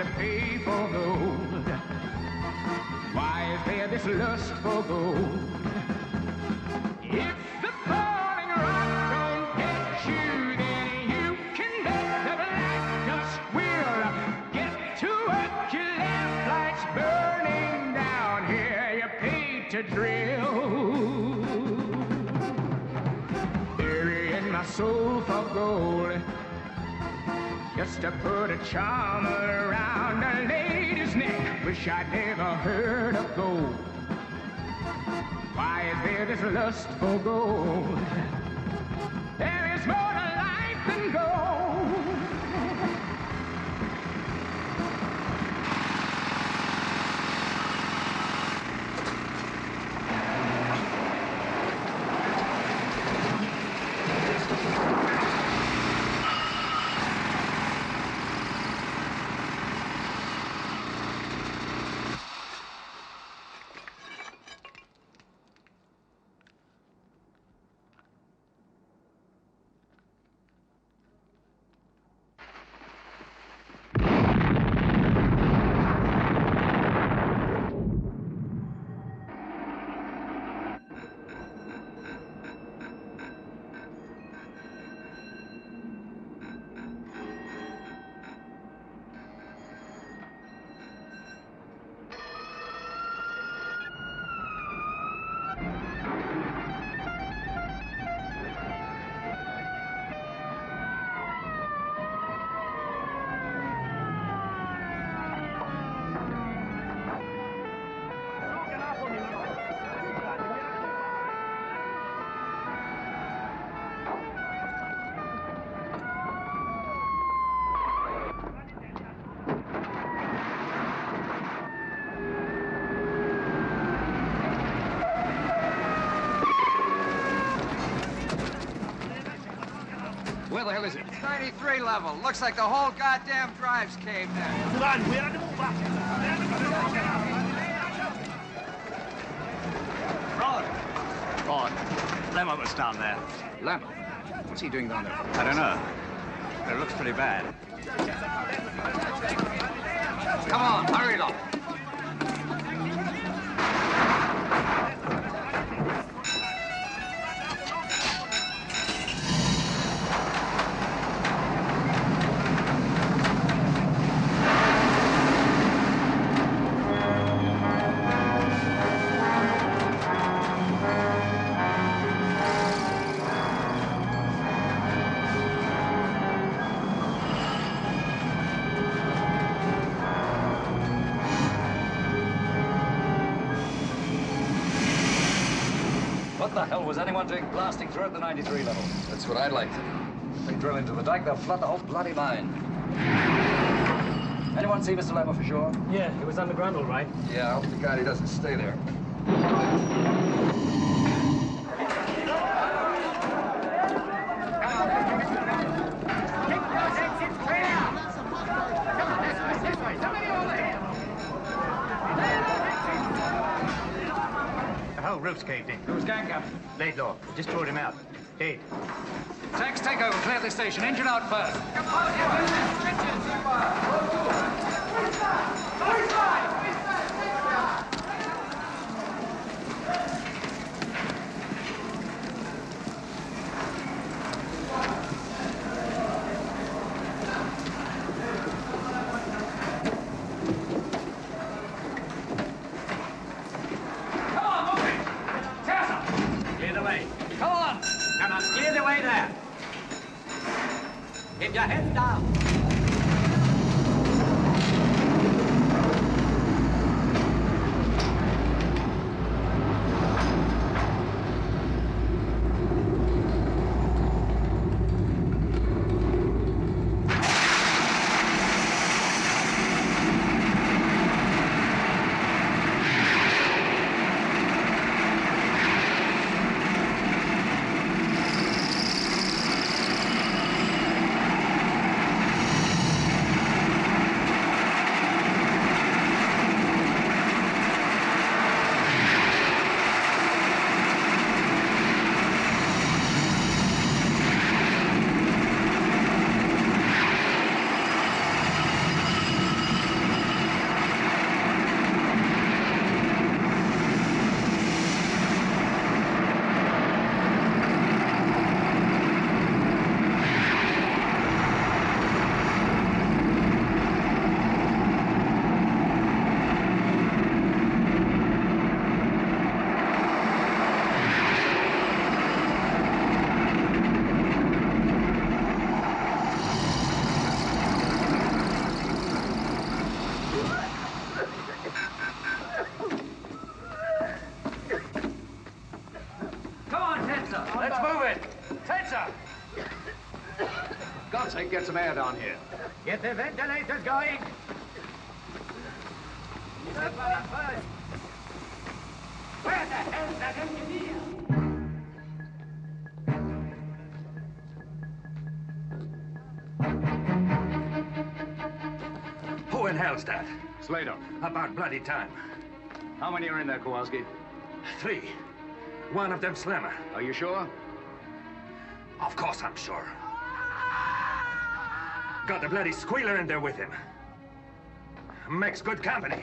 to pay for gold? Why is there this lust for gold? If the falling rock don't get you, then you can bet the black dust will get to work. Your lamplights burning down here, you're paid to drill. Burying my soul for gold, just to put a charm around a lady's neck. Wish I'd never heard of gold. Why is there this lust for gold? There is more to life than gold. Where the hell is it? It's 93 level. Looks like the whole goddamn drive's caved in. Rod, Lemmer was down there. Lemmer? What's he doing down there? I don't know. But it looks pretty bad. Come on, hurry it up. What the hell was anyone doing blasting through at the 93 level? That's what I'd like to know. They drill into the dike, they'll flood the whole bloody mine. Anyone see Mr. Lemmer for sure? Yeah, he was underground, all right. Yeah, I hope to God he doesn't stay there. The whole roof's caved in. Who's gang captain? Laid low. Just pulled him out. Dead. Tanks, take over. Clear the station. Engine out first. Keep your head down. God's sake, get some air down here. Get the ventilators going. Where the hell's that engineer? Who in hell's that? Slater. About bloody time. How many are in there, Kowalski? 3. One of them Slammer. Are you sure? Of course I'm sure. Got a bloody squealer in there with him. Makes good company.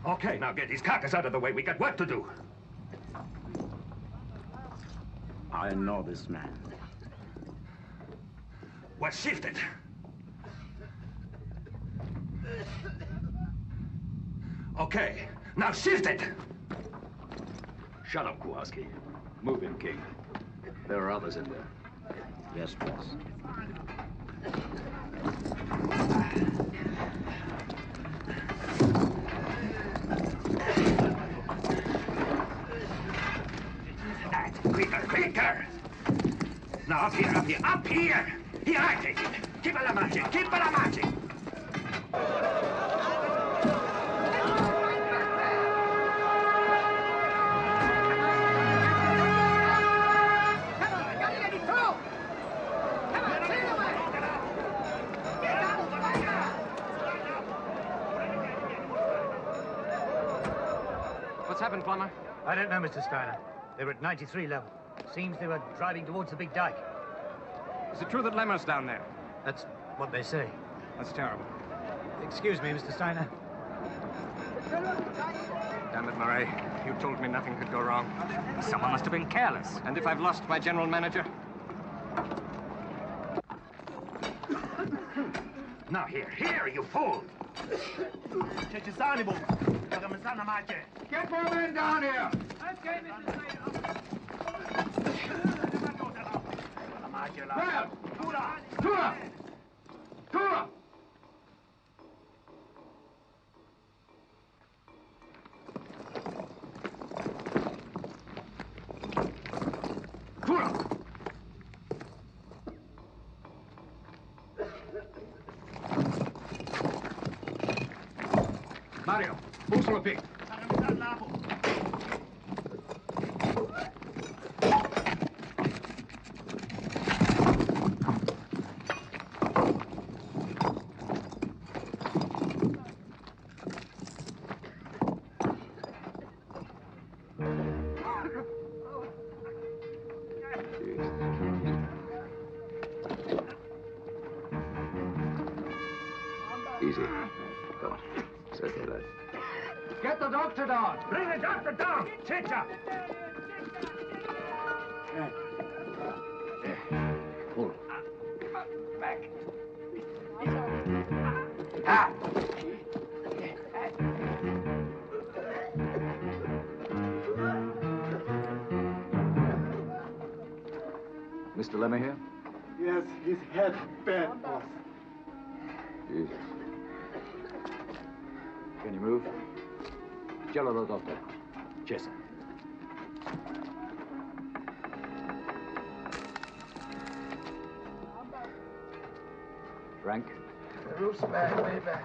Okay, now get these carcass out of the way. We got work to do. I know this man. Well, shift it. Okay, now shift it. Shut up, Kowalski. Move in, King. There are others in there. Yes, boss. Quicker, quicker! Now, up here, up here, up here! Here, I take it. Keep on marching, keep on marching! What's happened, Plummer? I don't know, Mr. Steiner. They were at 93 level. Seems they were driving towards the big dike. Is it true that Lemmer's down there? That's what they say. That's terrible. Excuse me, Mr. Steiner. Damn it, Murray. You told me nothing could go wrong. Someone must have been careless. And if I've lost my general manager? Now, here, you fool! Get more men down here! Okay, Mr. Steiner. Tura! Tura! Tura! Mario, who's on the pig? Easy. Come on. It's okay, lad. Get the doctor down! Bring the doctor down! Chicha! Pull. Back. Mr. Lemmer here? Yes, his head bad, boss. Jesus. Can you move? Jello, doctor. Jason. Frank? The roof's bad, way back.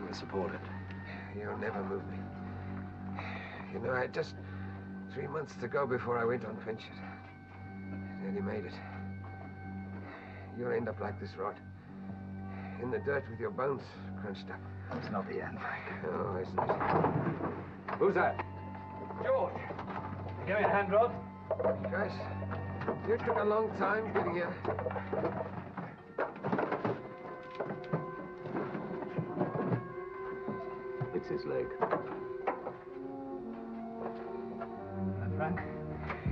We're supported. You'll never move me. You know, I had just 3 months to go before I went on pension. Nearly made it. You'll end up like this rot. In the dirt with your bones crunched up. It's not the end, Frank. Oh, isn't it? Who's that? George! Give me a hand, Rod. Guys, you took a long time getting here. It's his leg. Frank,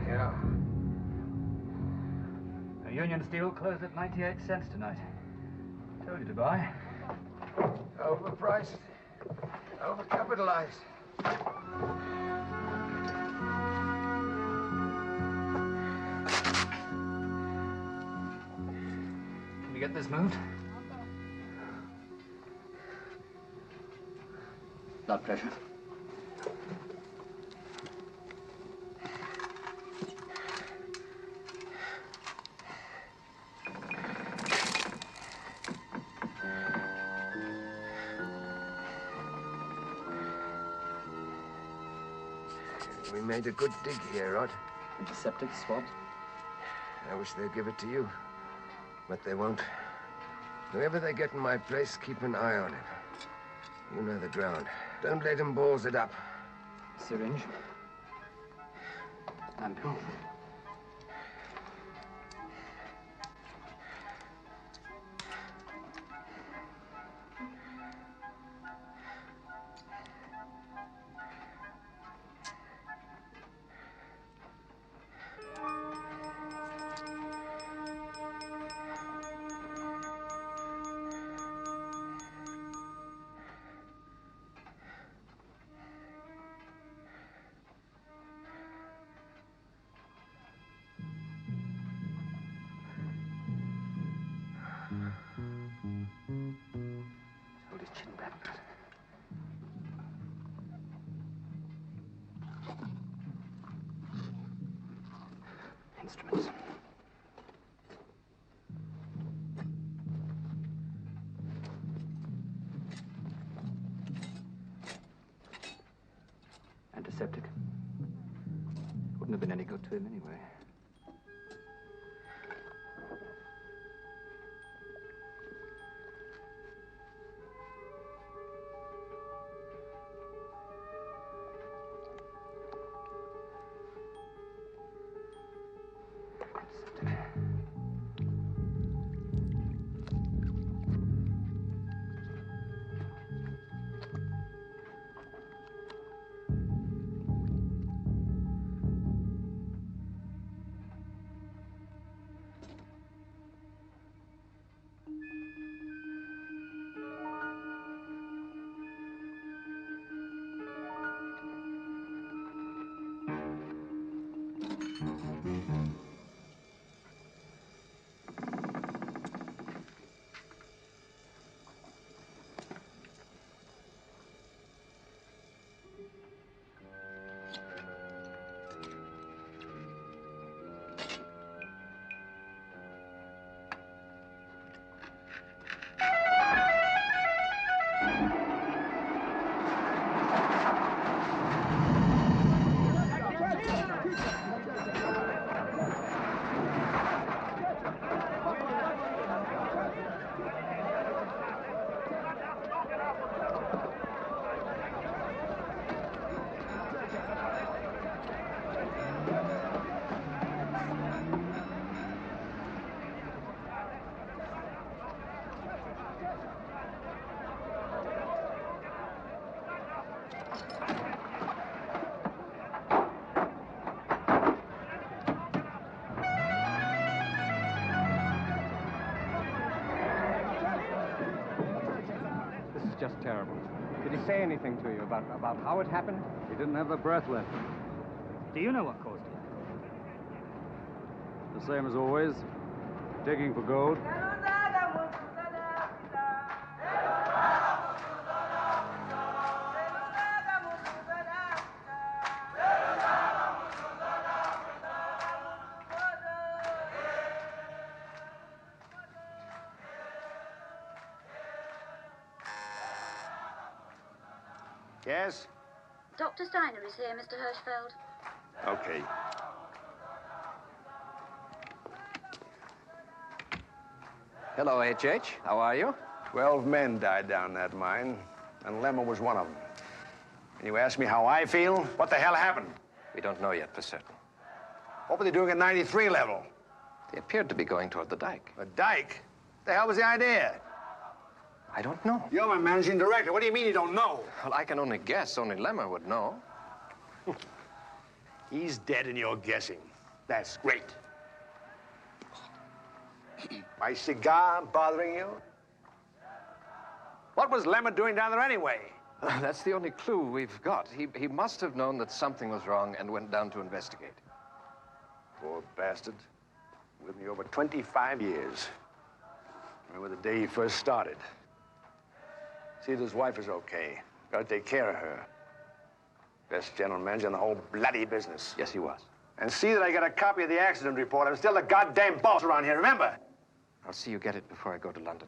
Yeah. the Union Steel closed at 98 cents tonight. Told you to buy. Overpriced. Overcapitalized. Can we get this moved? Blood pressure. We made a good dig here, Rod. Antiseptic swabs. I wish they'd give it to you. But they won't. Whoever they get in my place, keep an eye on him. You know the ground. Don't let him balls it up. Syringe. Ampule. Hold his chin back. Instruments. Antiseptic. Wouldn't have been any good to him anyway. Just terrible. Did he say anything to you about how it happened? He didn't have the breath left. Do you know what caused it? The same as always. Digging for gold. Yes? Dr. Steiner is here, Mr. Hirschfeld. Okay. Hello, H.H. How are you? 12 men died down that mine, and Lemmer was one of them. And you ask me how I feel? What the hell happened? We don't know yet for certain. What were they doing at 93 level? They appeared to be going toward the dike. The dike? The hell was the idea? I don't know. You're my managing director. What do you mean you don't know? Well, I can only guess. Only Lemmer would know. He's dead and you're guessing. That's great. My cigar bothering you? What was Lemon doing down there anyway? That's the only clue we've got. He must have known that something was wrong and went down to investigate. Poor bastard. With me over 25 years. Remember the day he first started. See that his wife is okay. Gotta take care of her. Best general manager in the whole bloody business. Yes, he was. And see that I get a copy of the accident report. I'm still the goddamn boss around here, remember? I'll see you get it before I go to London.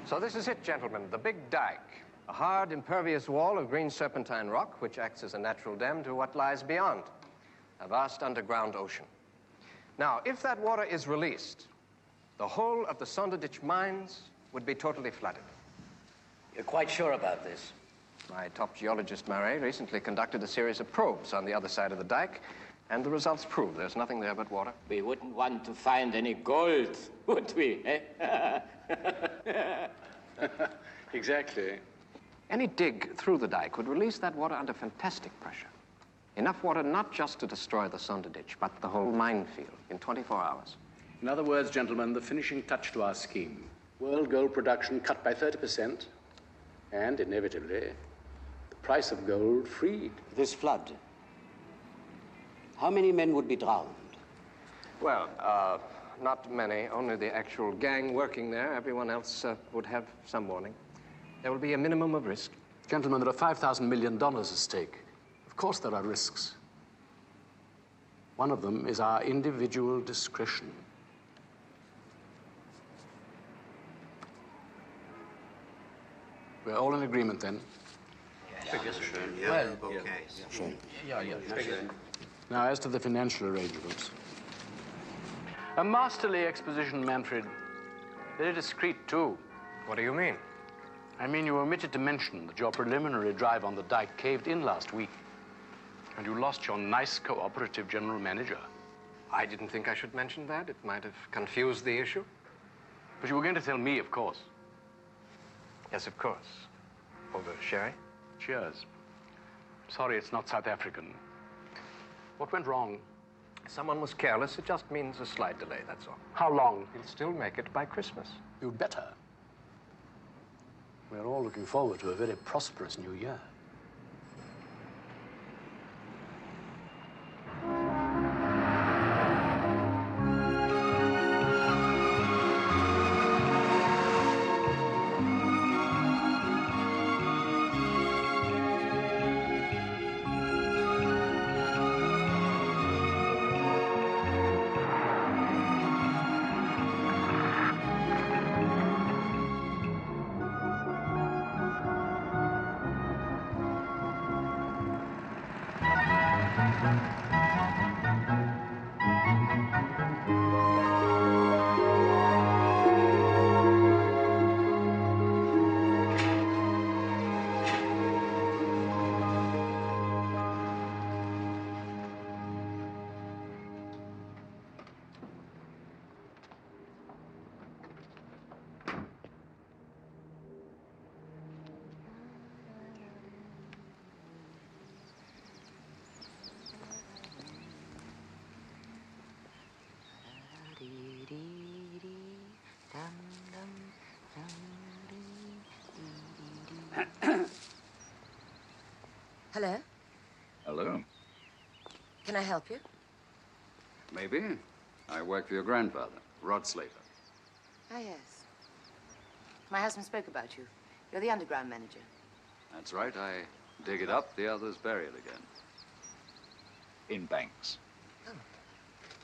So this is it, gentlemen, the big dike. A hard, impervious wall of green serpentine rock, which acts as a natural dam to what lies beyond. A vast underground ocean. Now, if that water is released, the whole of the Sonderditch mines would be totally flooded. You're quite sure about this? My top geologist, Murray, recently conducted a series of probes on the other side of the dike, and the results prove there's nothing there but water. We wouldn't want to find any gold, would we, eh? Exactly. Any dig through the dike would release that water under fantastic pressure. Enough water not just to destroy the Sonderditch, but the whole minefield in 24 hours. In other words, gentlemen, the finishing touch to our scheme. World gold production cut by 30%, and inevitably, the price of gold freed. This flood, how many men would be drowned? Well, not many, only the actual gang working there. Everyone else would have some warning. There will be a minimum of risk. Gentlemen, there are $5,000 million at stake. Of course there are risks. One of them is our individual discretion. We're all in agreement then? Well, Now, as to the financial arrangements. A masterly exposition, Manfred. Very discreet, too. What do you mean? I mean, you omitted to mention that your preliminary drive on the dike caved in last week, and you lost your nice cooperative general manager. I didn't think I should mention that. It might have confused the issue. But you were going to tell me, of course. Yes, of course. Over sherry? Cheers. Sorry, it's not South African. What went wrong? Someone was careless. It just means a slight delay, that's all. How long? He'll still make it by Christmas. You'd better. We're all looking forward to a very prosperous new year. Hello? Hello. Can I help you? Maybe. I work for your grandfather, Rod Slater. Ah, yes. My husband spoke about you. You're the underground manager. That's right. I dig it up, the others bury it again. In banks. Oh.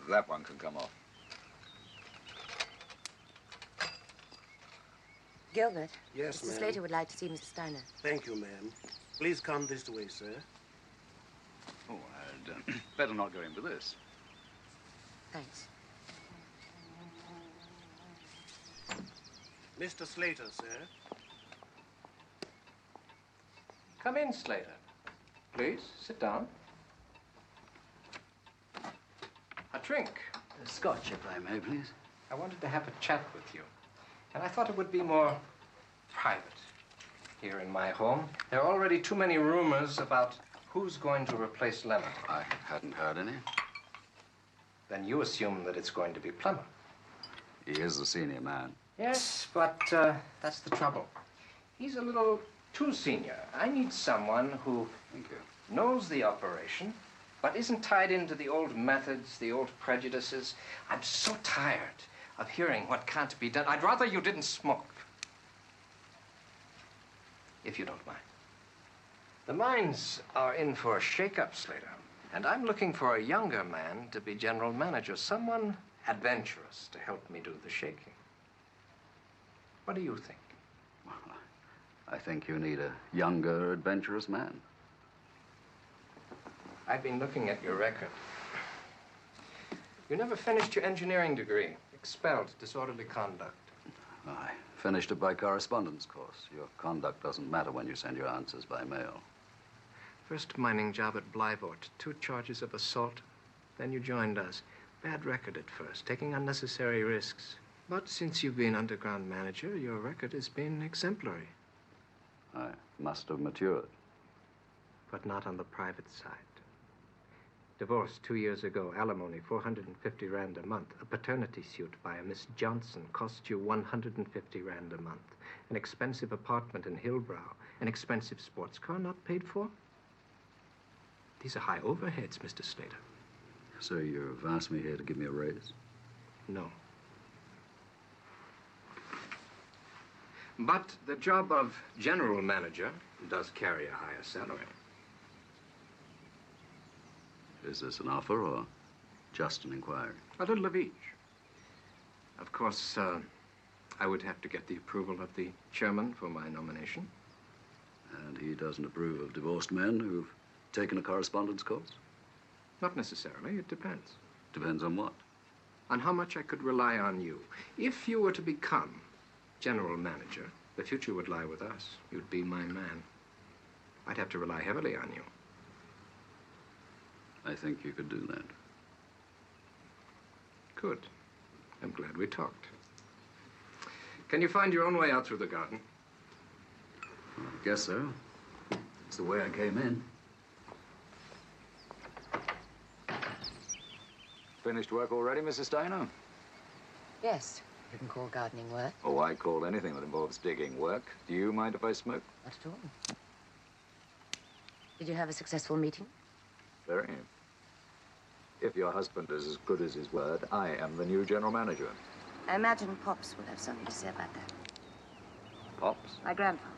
That one can come off. Gilbert. Yes, Mr. ma'am. Slater would like to see Mr. Steiner. Thank you, ma'am. Please come this way, sir. Oh, I'd better not go into this. Thanks. Mr. Slater, sir. Come in, Slater. Please, sit down. A drink. Scotch, if I may, please. I wanted to have a chat with you, and I thought it would be more private here in my home. There are already too many rumors about who's going to replace Lemon. I hadn't heard any. Then you assume that it's going to be Plummer. He is the senior man. Yes, but that's the trouble. He's a little too senior. I need someone who knows the operation, but isn't tied into the old methods, the old prejudices. I'm so tired of hearing what can't be done. I'd rather you didn't smoke. If you don't mind. The mines are in for a shake-up, Slater. And I'm looking for a younger man to be general manager, someone adventurous to help me do the shaking. What do you think? Well, I think you need a younger, adventurous man. I've been looking at your record. You never finished your engineering degree. Expelled, disorderly conduct. I finished it by correspondence course. Your conduct doesn't matter when you send your answers by mail. First mining job at Blyvort, 2 charges of assault. Then you joined us. Bad record at first, taking unnecessary risks. But since you've been underground manager, your record has been exemplary. I must have matured. But not on the private side. Divorced 2 years ago, alimony, 450 rand a month. A paternity suit by a Miss Johnson cost you 150 rand a month. An expensive apartment in Hillbrow. An expensive sports car not paid for. These are high overheads, Mr. Slater. So you've asked me here to give me a raise? No. But the job of general manager does carry a higher salary. Is this an offer or just an inquiry? A little of each. Of course, I would have to get the approval of the chairman for my nomination. And he doesn't approve of divorced men who've taken a correspondence course? Not necessarily. It depends. Depends on what? On how much I could rely on you. If you were to become general manager, the future would lie with us. You'd be my man. I'd have to rely heavily on you. I think you could do that. Good. I'm glad we talked. Can you find your own way out through the garden? Well, I guess so. It's the way I came in. Finished work already, Mrs. Steiner? Yes, you can call gardening work. Oh, I call anything that involves digging work. Do you mind if I smoke? Not at all. Did you have a successful meeting? Very. If your husband is as good as his word, I am the new general manager. I imagine Pops will have something to say about that. Pops? My grandfather.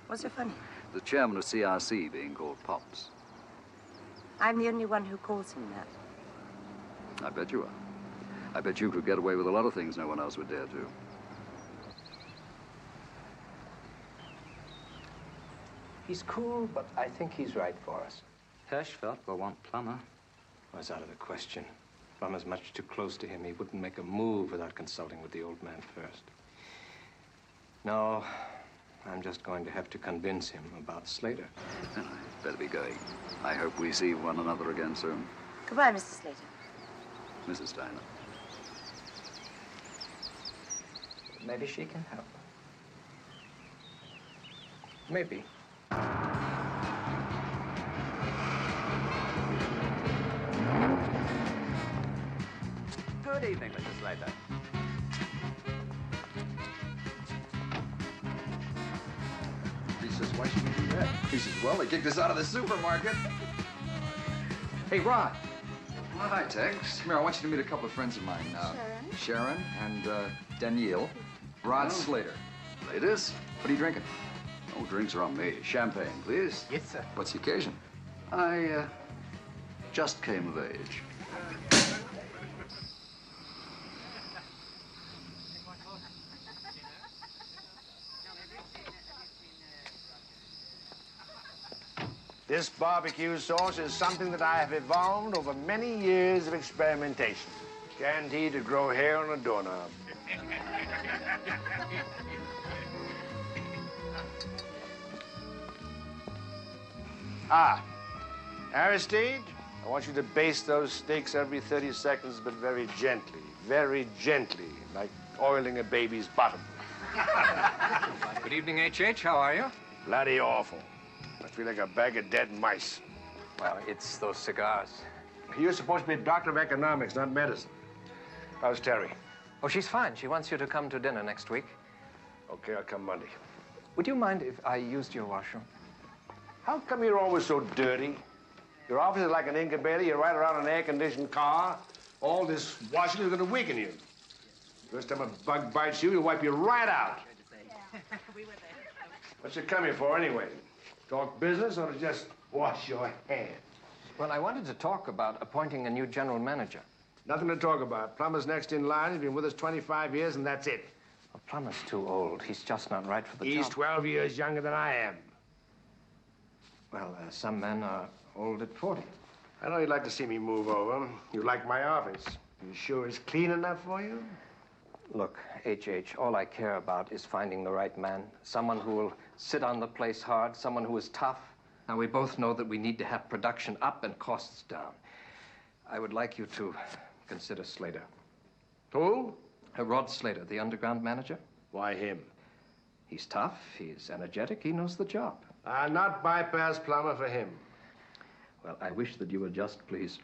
What's so funny? The chairman of CRC being called Pops. I'm the only one who calls him that. I bet you are. I bet you could get away with a lot of things no one else would dare to. He's cool, but I think he's right for us. Hirschfeld will want Plummer. Well, it's out of the question. Plummer's much too close to him. He wouldn't make a move without consulting with the old man first. No, I'm just going to have to convince him about Slater. Then I better be going. I hope we see one another again soon. Goodbye, Mr. Slater. Mrs. Steiner. Maybe she can help. Maybe. Good evening, Mrs. Slater. He says, why should we do that? He says, well, they kicked us out of the supermarket. Hey, Rod. Well, hi, Tex. Come here, I want you to meet a couple of friends of mine. Sharon and Danielle. Rod Slater. Ladies? What are you drinking? Oh, drinks are on me. Champagne, please. Yes, sir. What's the occasion? I just came of age. This barbecue sauce is something that I have evolved over many years of experimentation. Guaranteed to grow hair on a doorknob. Aristide, I want you to baste those steaks every 30 seconds, but very gently, like oiling a baby's bottom. Good evening, H.H. How are you? Bloody awful. I feel like a bag of dead mice. Well, it's those cigars. You're supposed to be a doctor of economics, not medicine. How's Terry? Oh, she's fine. She wants you to come to dinner next week. Okay, I'll come Monday. Would you mind if I used your washroom? How come you're always so dirty? Your office is like an incubator. You ride around in an air-conditioned car. All this washing is going to weaken you. First time a bug bites you, he'll wipe you right out. What you come here for, anyway? Talk business or to just wash your hands? Well, I wanted to talk about appointing a new general manager. Nothing to talk about. Plummer's next in line. He's been with us 25 years, and that's it. Well, Plummer's too old. He's just not right for the job. He's 12 years younger than I am. Well, some men are old at 40. I know you'd like to see me move over. You like my office. You sure it's clean enough for you? Look, H.H., all I care about is finding the right man. Someone who will sit on the place hard, someone who is tough. Now, we both know that we need to have production up and costs down. I would like you to consider Slater. Who? Rod Slater, the underground manager. Why him? He's tough, he's energetic, he knows the job. I'll not bypass Plummer for him. Well, I wish that you would just please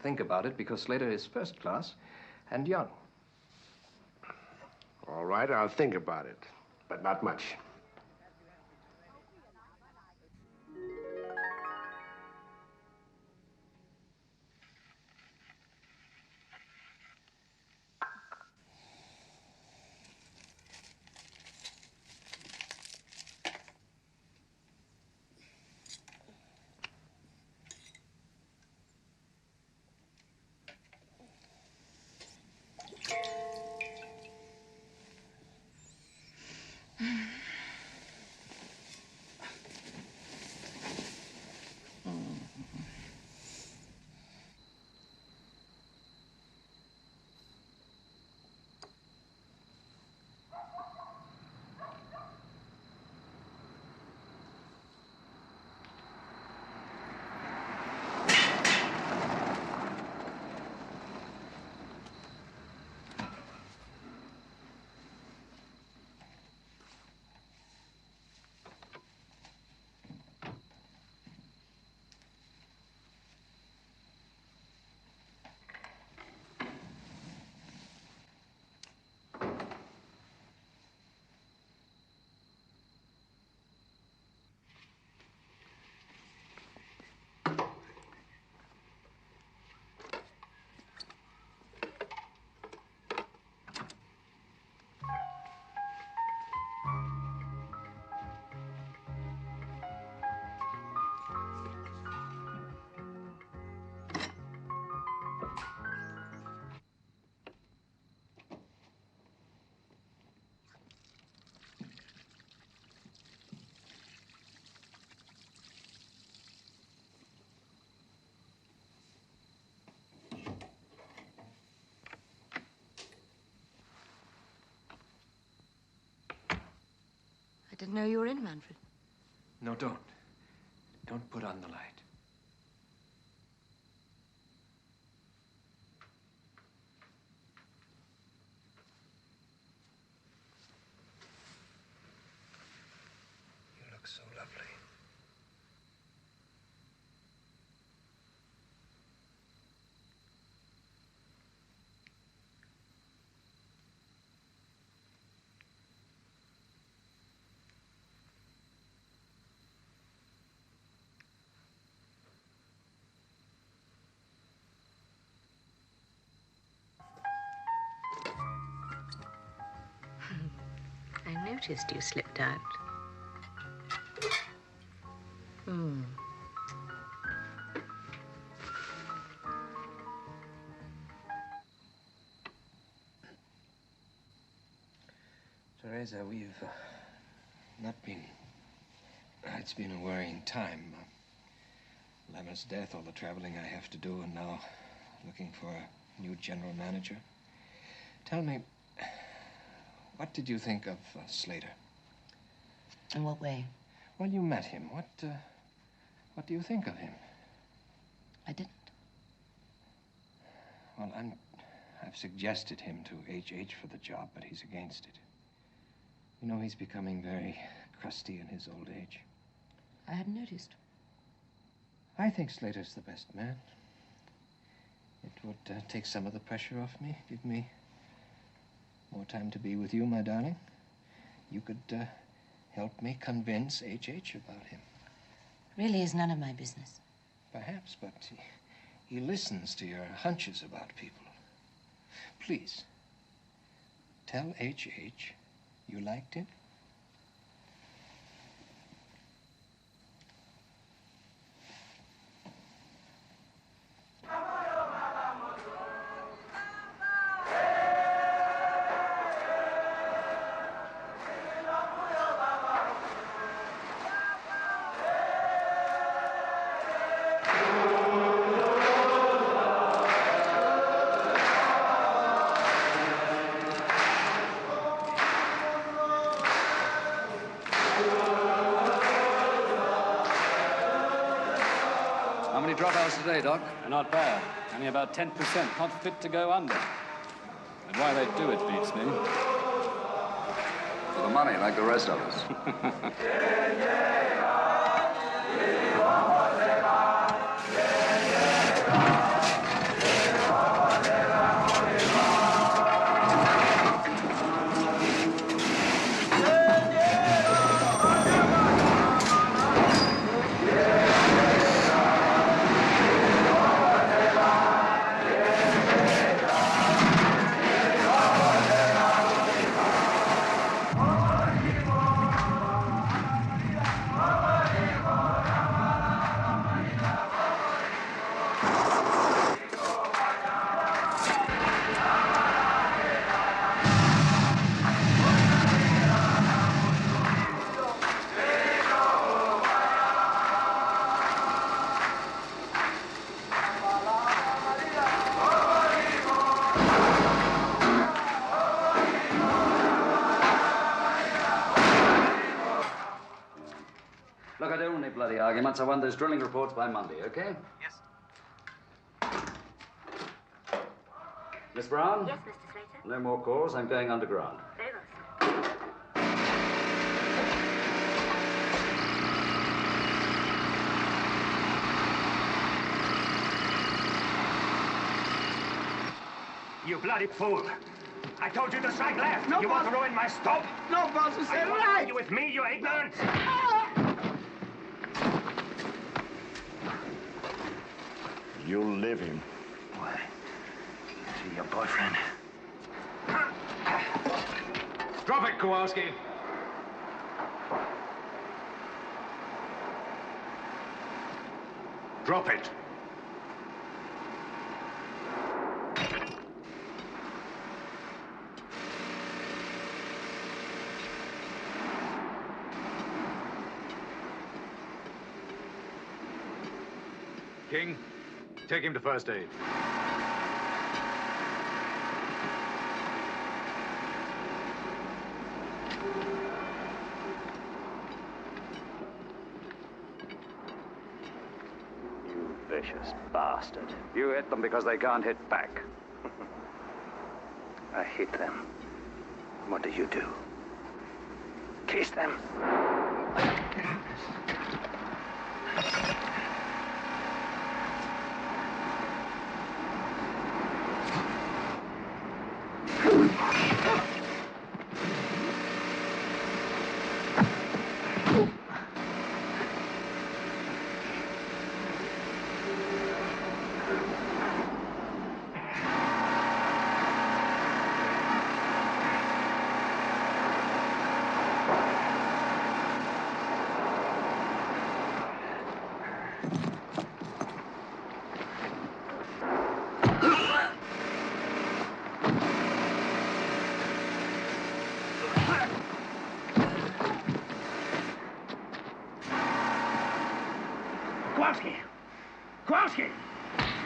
think about it, because Slater is first class and young. All right, I'll think about it, but not much. I didn't know you were in, Manfred. No, don't. Don't put on the light. You look so lovely. I noticed you slipped out. Hmm. Teresa, we've not been... It's been a worrying time. Lemmer's death, all the traveling I have to do, and now looking for a new general manager. Tell me, what did you think of Slater? In what way? Well, you met him. What do you think of him? I didn't. Well, I've suggested him to H.H. for the job, but he's against it. You know, he's becoming very crusty in his old age. I hadn't noticed. I think Slater's the best man. It would take some of the pressure off me, give me more time to be with you, my darling. You could help me convince H.H. about him. Really is none of my business. Perhaps, but he listens to your hunches about people. Please, tell H.H. you liked him. How many dropouts today, Doc? Not bad. Only about 10%, not fit to go under. And why they do it beats me. For the money, like the rest of us. Look, I don't want any bloody arguments. I want those drilling reports by Monday, okay? Yes. Miss Brown? Yes, Mr. Slater. No more calls. I'm going underground. Very well, sir. You bloody fool. I told you to strike left. No, you boss. want to ruin my stop? No, boss, you said right. You with me, you ignorant? You'll live him. Why? See your boyfriend. Drop it, Kowalski. Drop it. King, take him to first aid. You vicious bastard. You hit them because they can't hit back. I hit them. What do you do? Kiss them.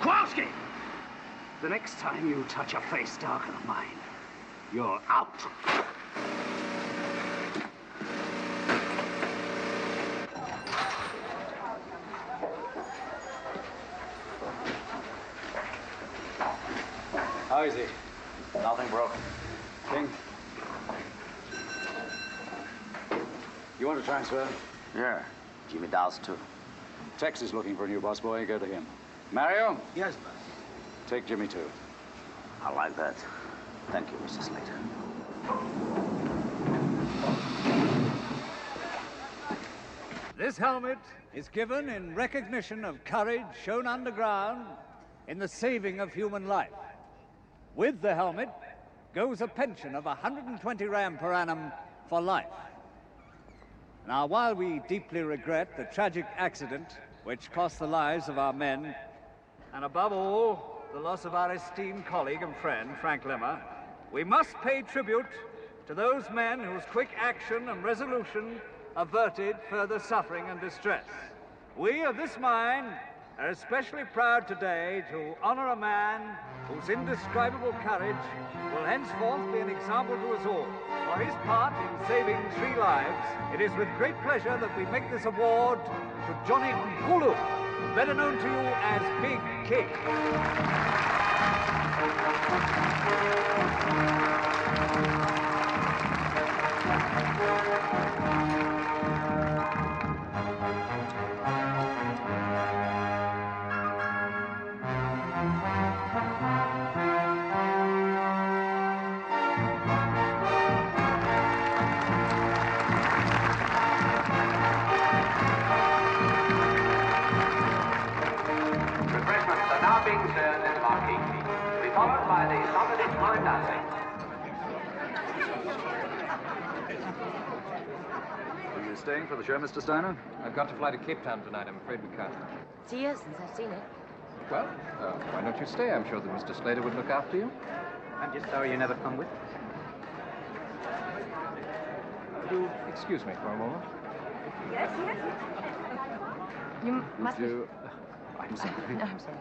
Kowalski! The next time you touch a face darker than mine, you're out. How is he? Nothing broken. King? You want to transfer? Yeah. Jimmy does too. Tex is looking for a new boss boy. Go to him. Mario? Yes, boss. Take Jimmy too. I like that. Thank you, Mr. Slater. This helmet is given in recognition of courage shown underground in the saving of human life. With the helmet goes a pension of 120 rand per annum for life. Now, while we deeply regret the tragic accident which cost the lives of our men, and above all, the loss of our esteemed colleague and friend, Frank Limmer, we must pay tribute to those men whose quick action and resolution averted further suffering and distress. We of this mine are especially proud today to honor a man whose indescribable courage will henceforth be an example to us all. For his part in saving 3 lives, it is with great pleasure that we make this award to Johnny Nkulu, better known to you as Big King. Followed by the solid line dancing. Are you staying for the show, Mr. Steiner? I've got to fly to Cape Town tonight. I'm afraid we can't. It's years since I've seen it. Well, why don't you stay? I'm sure that Mr. Slater would look after you. I'm just sorry you never come with. Would you excuse me for a moment? Yes. You must be... I'm sorry. No, I'm sorry.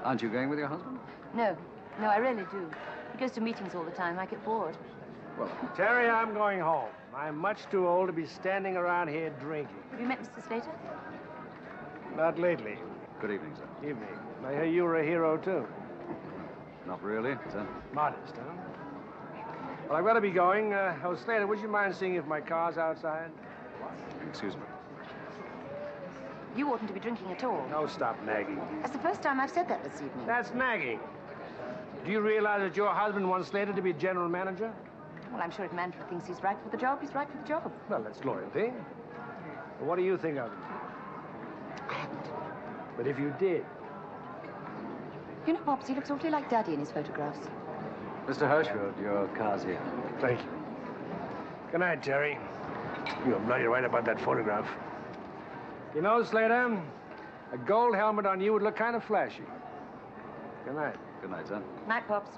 Aren't you going with your husband? No, I really do. He goes to meetings all the time. I get bored. Well, Terry, I'm going home. I'm much too old to be standing around here drinking. Have you met Mr. Slater? Not lately. Good evening, sir. Evening. I hear you were a hero, too. Not really, sir. Modest, huh? Well, I've got to be going. Oh, Slater, would you mind seeing if my car's outside? Excuse me. You oughtn't to be drinking at all. No, stop nagging. That's the first time I've said that this evening. That's nagging. Do you realize that your husband wants Slater to be general manager? Well, I'm sure if Manfred thinks he's right for the job, he's right for the job. Well, that's loyalty. Well, what do you think of him? I haven't. But if you did... You know, Pops, he looks awfully like Daddy in his photographs. Mr. Hirschfeld, your car's here. Thank you. Good night, Terry. You're bloody right about that photograph. You know, Slater, a gold helmet on you would look kind of flashy. Good night. Good night, sir. Night, Pops.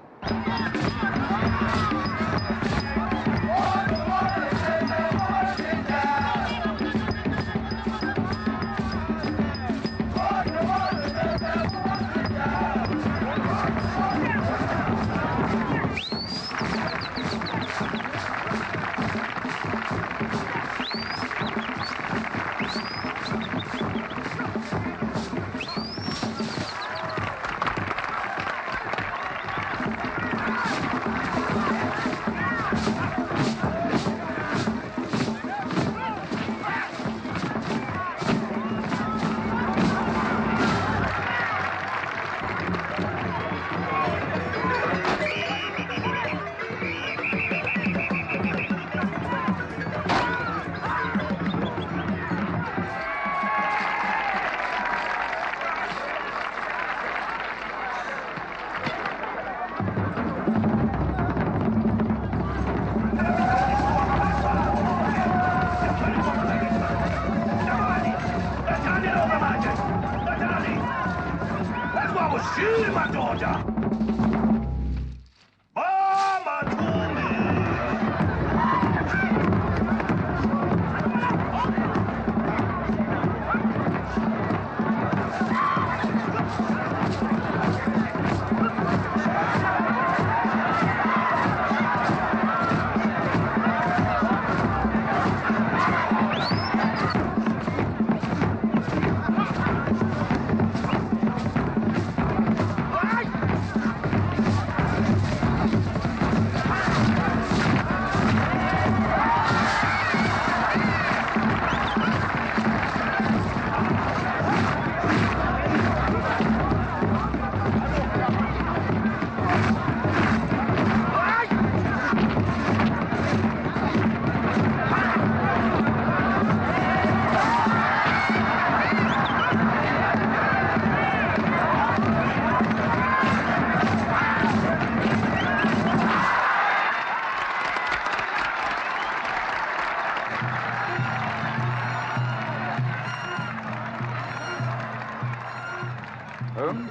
Home?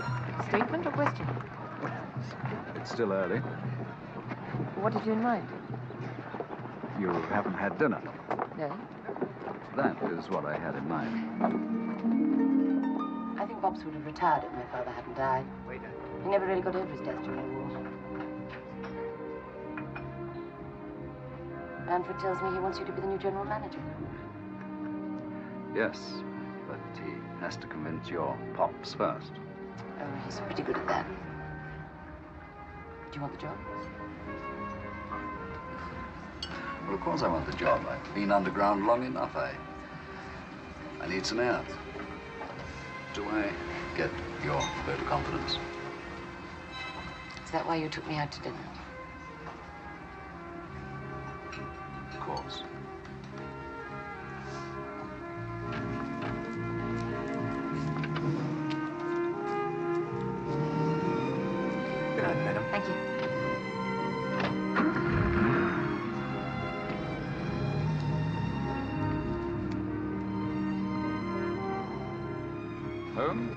Statement or question? It's still early. What did you in mind? You haven't had dinner. No. That is what I had in mind. I think Bobs would have retired if my father hadn't died. Waiter. He never really got over his death during the war. Manfred tells me he wants you to be the new general manager. Yes, but he has to convince your pops first. Oh, he's pretty good at that. Do you want the job? Well, of course I want the job. I've been underground long enough. I need some air. Do I get your vote of confidence? Is that why you took me out to dinner? Of course. Good night, madam. Thank you. Home?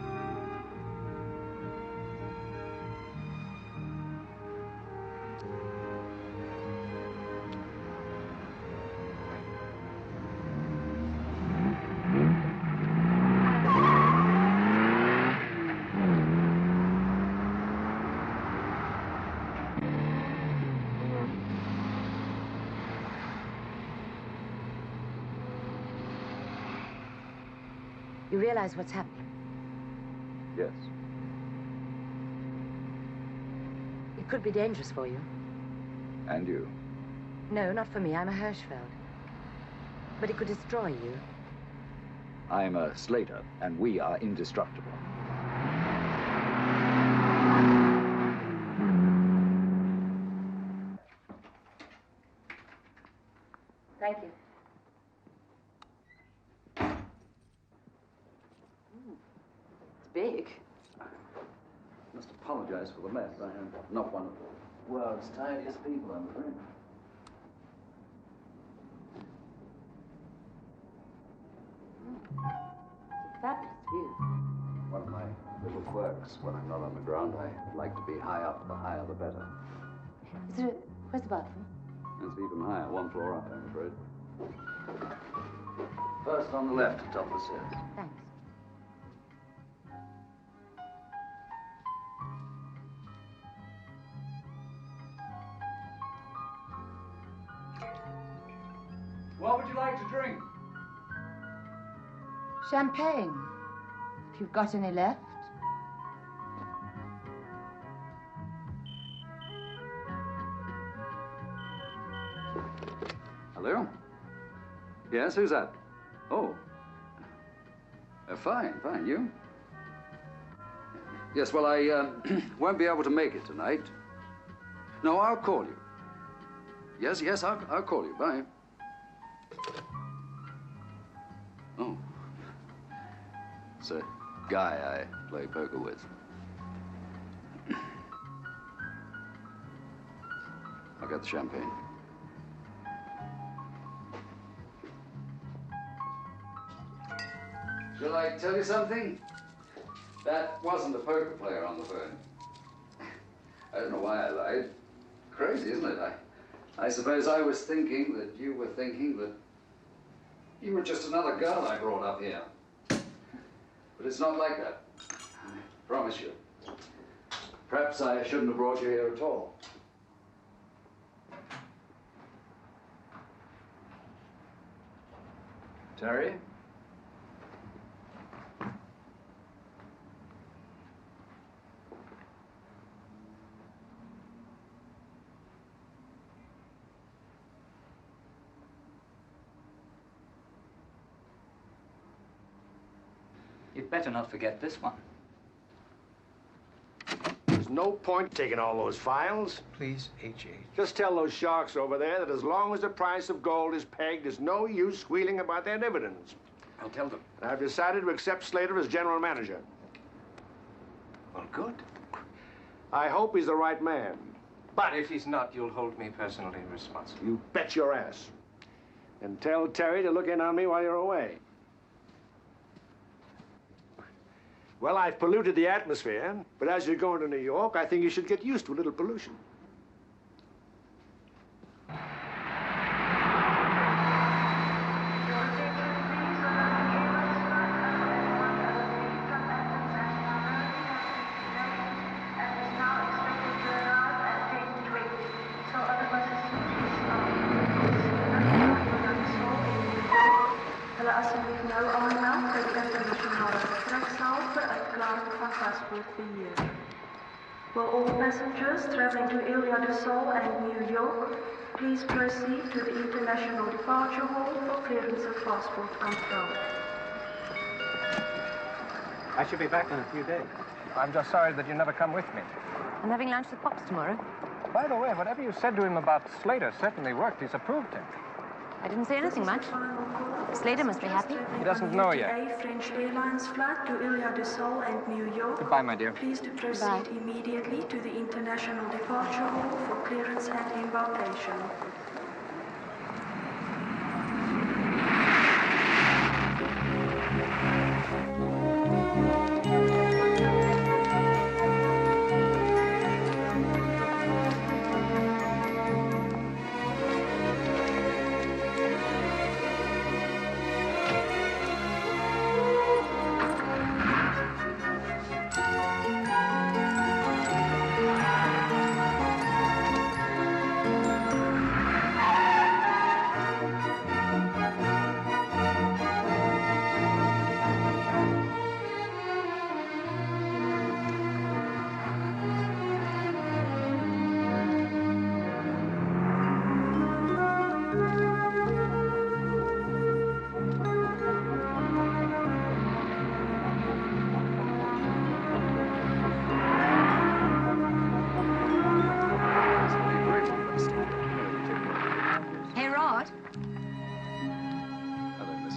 You realize what's happening? Yes. It could be dangerous for you. And you? No, not for me. I'm a Hirschfeld. But it could destroy you. I'm a Slater, and we are indestructible. Thank you. It's big. Must apologize for the mess. I am not one of the world's tidiest people, I'm afraid. Fabulous view. One of my little quirks when I'm not on the ground, I like to be high up. The higher, the better. Where's the bathroom? It's even higher, one floor up, I'm afraid. First on the left, top of the stairs. Thanks. What would you like to drink? Champagne, if you've got any left. Hello? Yes, who's that? Oh. Fine, fine. You? Yes, well, I won't be able to make it tonight. No, I'll call you. Yes, I'll call you. Bye. Oh. It's a guy I play poker with. I'll get the champagne. Shall I tell you something? That wasn't a poker player on the phone. I don't know why I lied. Crazy, isn't it? I suppose I was thinking that you were thinking that you were just another girl I brought up here. But it's not like that. I promise you. Perhaps I shouldn't have brought you here at all. Terry? You'd better not forget this one. There's no point taking all those files. Please, H.H. Just tell those sharks over there that as long as the price of gold is pegged, there's no use squealing about their dividends. I'll tell them. And I've decided to accept Slater as general manager. Well, good. I hope he's the right man. But if he's not, you'll hold me personally responsible. You bet your ass. And tell Terry to look in on me while you're away. Well, I've polluted the atmosphere, but as you're going to New York, I think you should get used to a little pollution. Will all passengers traveling to Ile de Sol and New York please proceed to the International Departure Hall for clearance of passport control. I should be back in a few days. I'm just sorry that you never come with me. I'm having lunch with Pops tomorrow. By the way, whatever you said to him about Slater certainly worked. He's approved him. I didn't say anything much. Slater must be happy. He doesn't know yet. A French Airlines flight to Ile de Sol and New York. Goodbye, my dear. Please to proceed immediately to the International Departure Hall for clearance and embarkation.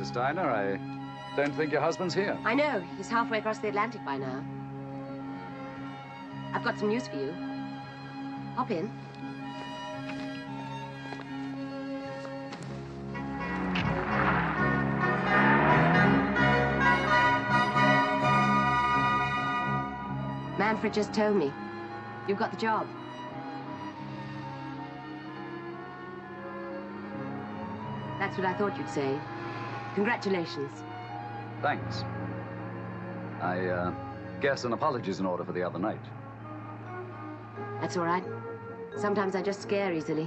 Steiner, I don't think your husband's here. I know. He's halfway across the Atlantic by now. I've got some news for you. Hop in. Manfred just told me. You've got the job. That's what I thought you'd say. Congratulations. Thanks. I guess an apology's in order for the other night. That's all right. Sometimes I just scare easily.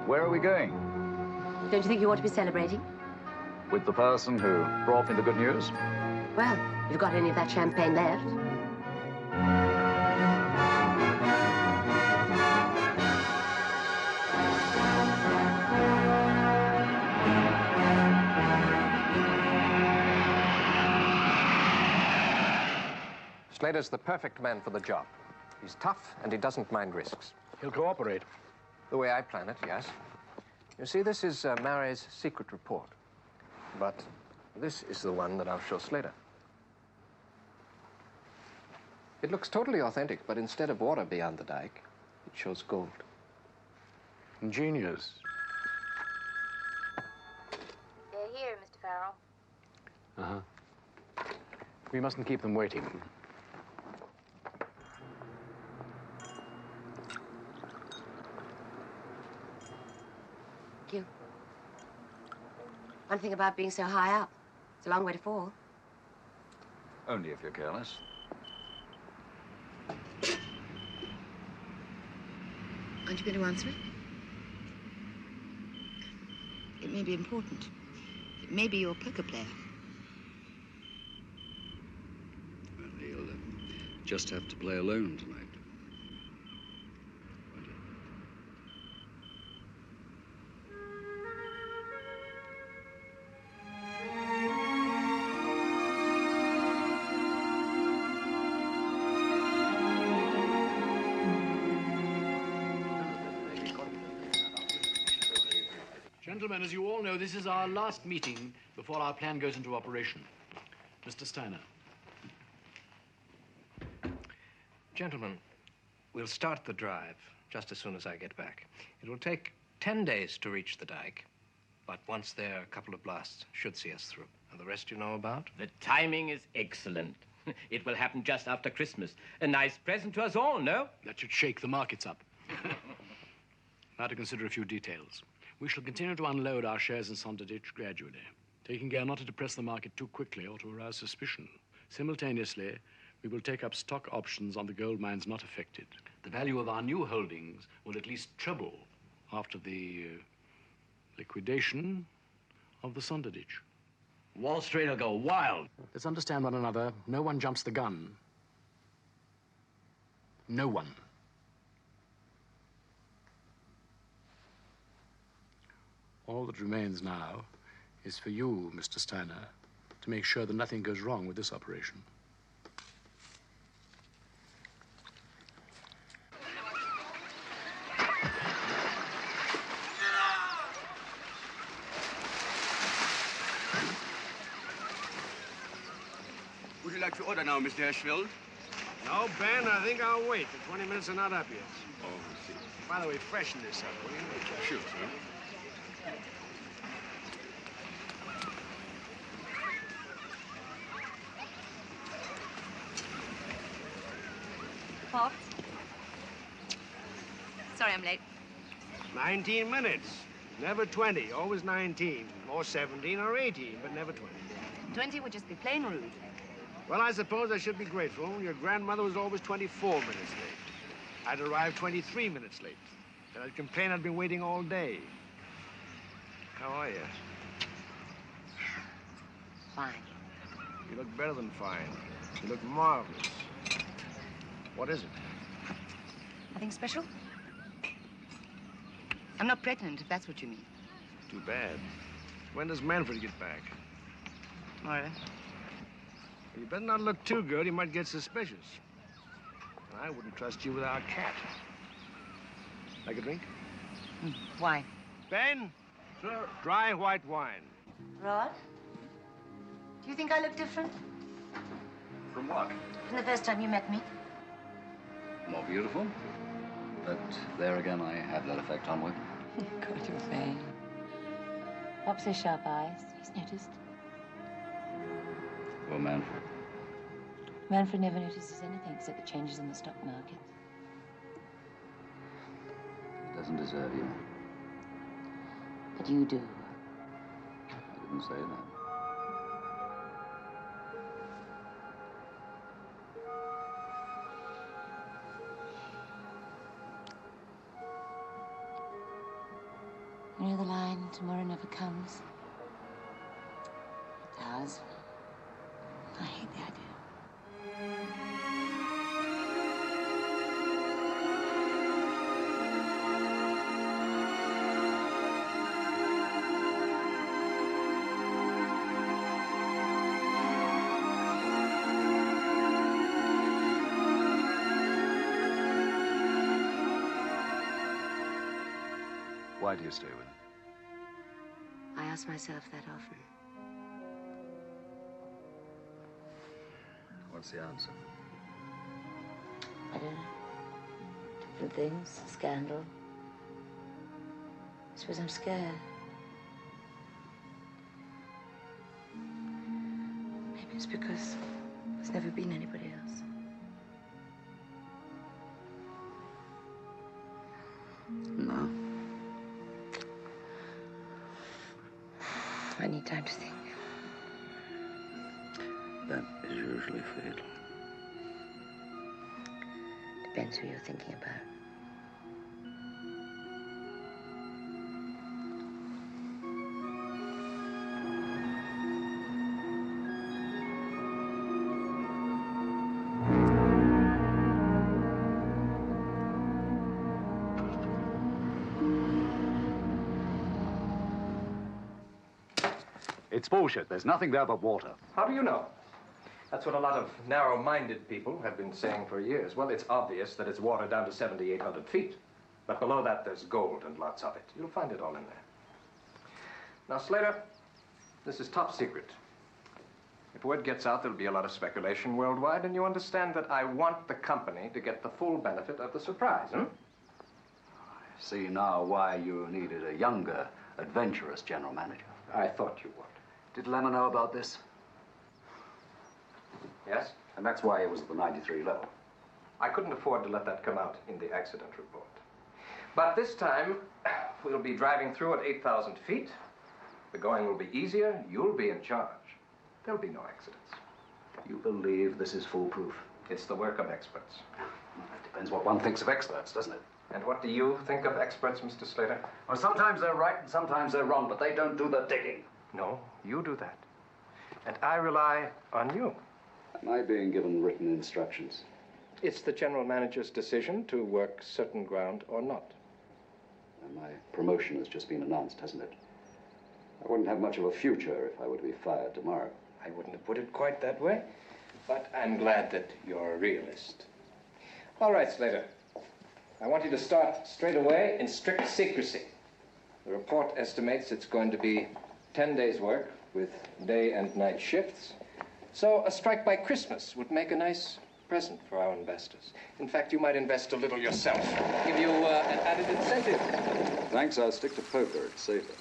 Where are we going? Don't you think you ought to be celebrating? With the person who brought me the good news? Well, you've got any of that champagne left? Slater's the perfect man for the job. He's tough and he doesn't mind risks. He'll cooperate. The way I plan it, yes. You see, this is Mary's secret report. But this is the one that I'll show Slater. It looks totally authentic, but instead of water beyond the dike, it shows gold. Ingenious. They're here, Mr. Farrell. Uh-huh. We mustn't keep them waiting. Thank you. One thing about being so high up, it's a long way to fall. Only if you're careless. Aren't you going to answer it? It may be important. It may be your poker player. Well, he'll just have to play alone tonight. Gentlemen, as you all know, this is our last meeting before our plan goes into operation. Mr. Steiner. Gentlemen, we'll start the drive just as soon as I get back. It will take 10 days to reach the dike, but once there, a couple of blasts should see us through. And the rest you know about? The timing is excellent. It will happen just after Christmas. A nice present to us all, no? That should shake the markets up. Now to consider a few details. We shall continue to unload our shares in Sonderditch gradually, taking care not to depress the market too quickly or to arouse suspicion. Simultaneously, we will take up stock options on the gold mines not affected. The value of our new holdings will at least treble after the liquidation of the Sonderditch. Wall Street will go wild. Let's understand one another. No one jumps the gun. No one. All that remains now is for you, Mr. Steiner, to make sure that nothing goes wrong with this operation. Would you like to order now, Mr. Hirschfeld? No, Ben, I think I'll wait. The 20 minutes are not up yet. Oh, I see. By the way, freshen this up, will you? Sure, sir. What? Sorry I'm late. 19 minutes. Never 20. Always 19. Or 17 or 18, but never 20. 20 would just be plain rude. Well, I suppose I should be grateful. Your grandmother was always 24 minutes late. I'd arrived 23 minutes late. Then I'd complain I'd been waiting all day. How are you? Fine. You look better than fine. You look marvelous. What is it? Nothing special? I'm not pregnant, if that's what you mean. Too bad. When does Manfred get back? Tomorrow. You better not look too good. He might get suspicious. And I wouldn't trust you with our cat. Like a drink? Why? Ben? Sir? Dry white wine. Rod? Do you think I look different From what? from the first time you met me? More beautiful. But there again, I have that effect on women. God, you're vain. Pops those sharp eyes. He's noticed. Or Manfred. Manfred never notices anything except the changes in the stock market. He doesn't deserve you. But you do. I didn't say that. You know the line, tomorrow never comes? It does. I hate the idea. Why do you stay with him? I ask myself that often. What's the answer? I don't know. Different things, scandal. I suppose I'm scared. Maybe it's because there's never been anybody else. No. I need time to think. That is usually fatal. Depends who you're thinking about. It's bullshit. There's nothing there but water. How do you know? That's what a lot of narrow-minded people have been saying for years. Well, it's obvious that it's water down to 7,800 feet. But below that, there's gold and lots of it. You'll find it all in there. Now, Slater, this is top secret. If word gets out, there'll be a lot of speculation worldwide, and you understand that I want the company to get the full benefit of the surprise, hmm? I see now why you needed a younger, adventurous general manager. I thought you would. Did Lemon know about this? Yes? And that's why he was at the 93 level. I couldn't afford to let that come out in the accident report. But this time, we'll be driving through at 8,000 feet. The going will be easier. You'll be in charge. There'll be no accidents. You believe this is foolproof? It's the work of experts. Well, it depends what one thinks of experts, doesn't it? And what do you think of experts, Mr. Slater? Well, sometimes they're right and sometimes they're wrong, but they don't do the digging. No, you do that. And I rely on you. Am I being given written instructions? It's the general manager's decision to work certain ground or not. And my promotion has just been announced, hasn't it? I wouldn't have much of a future if I were to be fired tomorrow. I wouldn't have put it quite that way, but I'm glad that you're a realist. All right, Slater. I want you to start straight away in strict secrecy. The report estimates it's going to be 10 days' work with day and night shifts. So a strike by Christmas would make a nice present for our investors. In fact, you might invest a little yourself. Give you an added incentive. Thanks, I'll stick to poker. It's safer.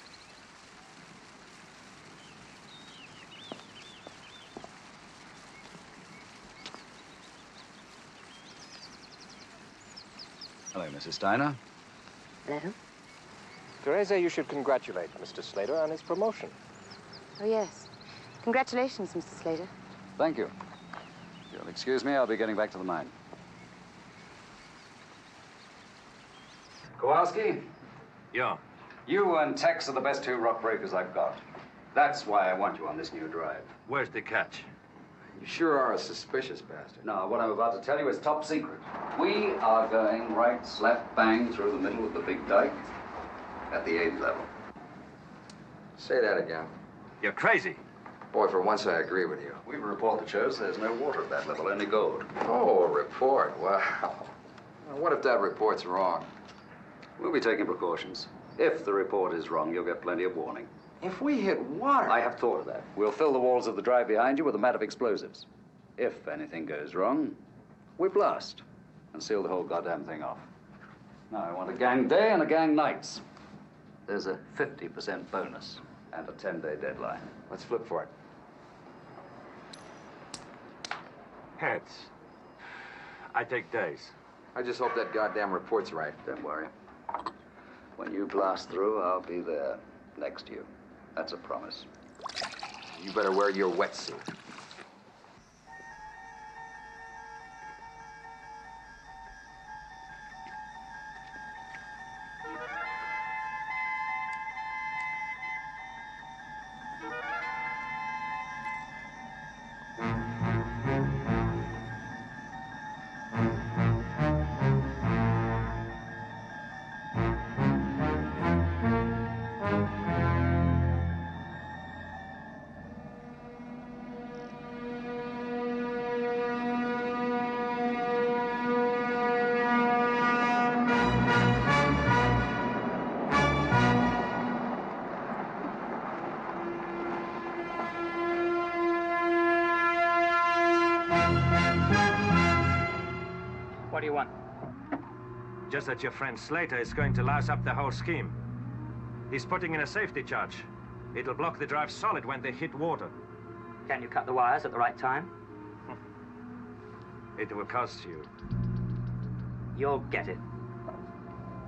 Hello, Mrs. Steiner. Hello? Teresa, you should congratulate Mr. Slater on his promotion. Oh, yes. Congratulations, Mr. Slater. Thank you. If you'll excuse me, I'll be getting back to the mine. Kowalski? Yeah? You and Tex are the best two rock breakers I've got. That's why I want you on this new drive. Where's the catch? You sure are a suspicious bastard. No, what I'm about to tell you is top secret. We are going right slap bang through the middle of the big dike at the 8th level. Say that again. You're crazy. Boy, for once I agree with you. We have a report that shows there's no water at that level, only gold. Oh, a report. Wow. Now, what if that report's wrong? We'll be taking precautions. If the report is wrong, you'll get plenty of warning. If we hit water... I have thought of that. We'll fill the walls of the drive behind you with a mat of explosives. If anything goes wrong, we blast and seal the whole goddamn thing off. Now, I want a gang day and a gang nights. There's a 50% bonus and a 10-day deadline. Let's flip for it. Heads. I take days. I just hope that goddamn report's right. Don't worry. When you blast through, I'll be there next to you. That's a promise. You better wear your wetsuit. What do you want? Just that your friend Slater is going to louse up the whole scheme. He's putting in a safety charge. It'll block the drive solid when they hit water. Can you cut the wires at the right time? It will cost you. You'll get it.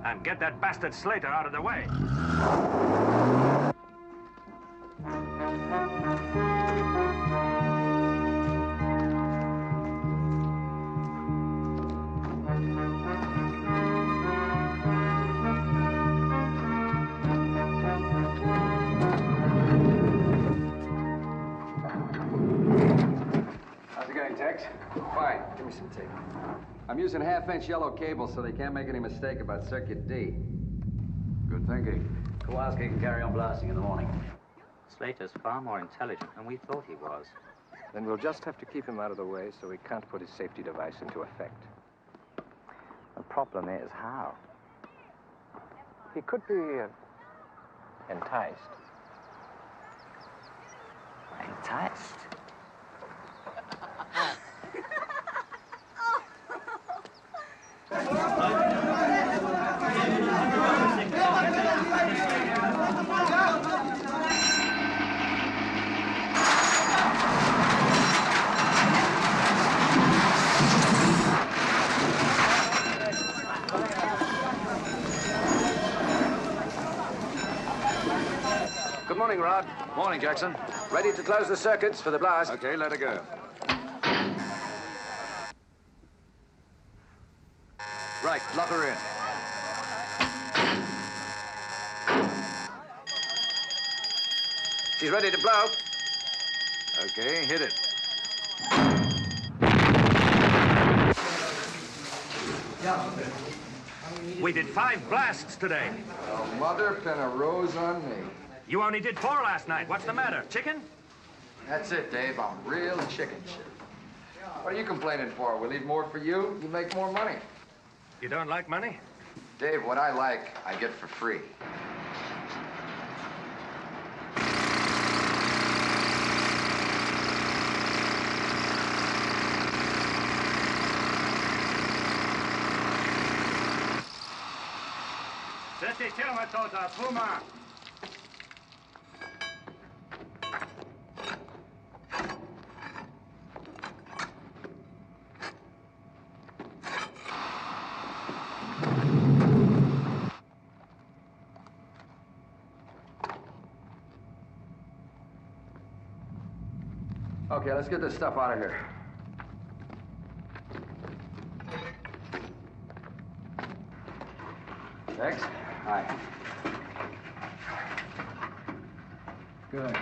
And get that bastard Slater out of the way. Fine. Give me some tape. I'm using half-inch yellow cable so they can't make any mistake about circuit D. Good thinking. Kowalski can carry on blasting in the morning. Slater's far more intelligent than we thought he was. Then we'll just have to keep him out of the way so he can't put his safety device into effect. The problem is how. He could be enticed. Enticed? Rod. Morning, Jackson. Ready to close the circuits for the blast. Okay, let her go. Right, lock her in. She's ready to blow. Okay, hit it. We did 5 blasts today. Oh, mother pin a rose on me. You only did 4 last night. What's the matter? Chicken? That's it, Dave. I'm real chicken shit. What are you complaining for? We leave more for you, you make more money. You don't like money? Dave, what I like, I get for free. Puma. Okay, let's get this stuff out of here. Thanks. Hi. Good.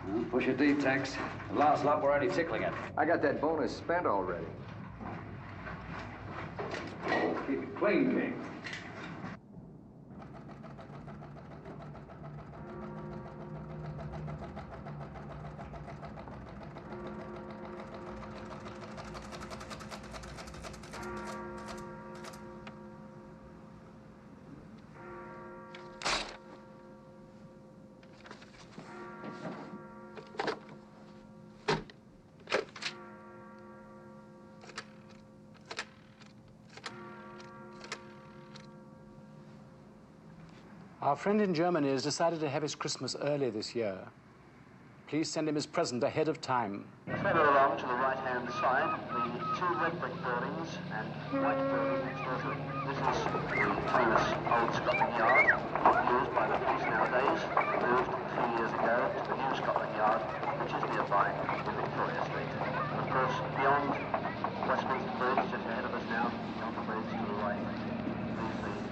Well, push it deep, Tex. The last lot, we're only tickling it. I got that bonus spent already. Keep it clean, King. Our friend in Germany has decided to have his Christmas early this year. Please send him his present ahead of time. Further along to the right-hand side, the 2 red brick buildings and white building next door to it. This is the famous old Scotland Yard, not used by the police nowadays, moved a few years ago to the new Scotland Yard, which is nearby in Victoria Street. And of course, beyond Westminster Bridge, just ahead of us now, beyond the bridge to the right,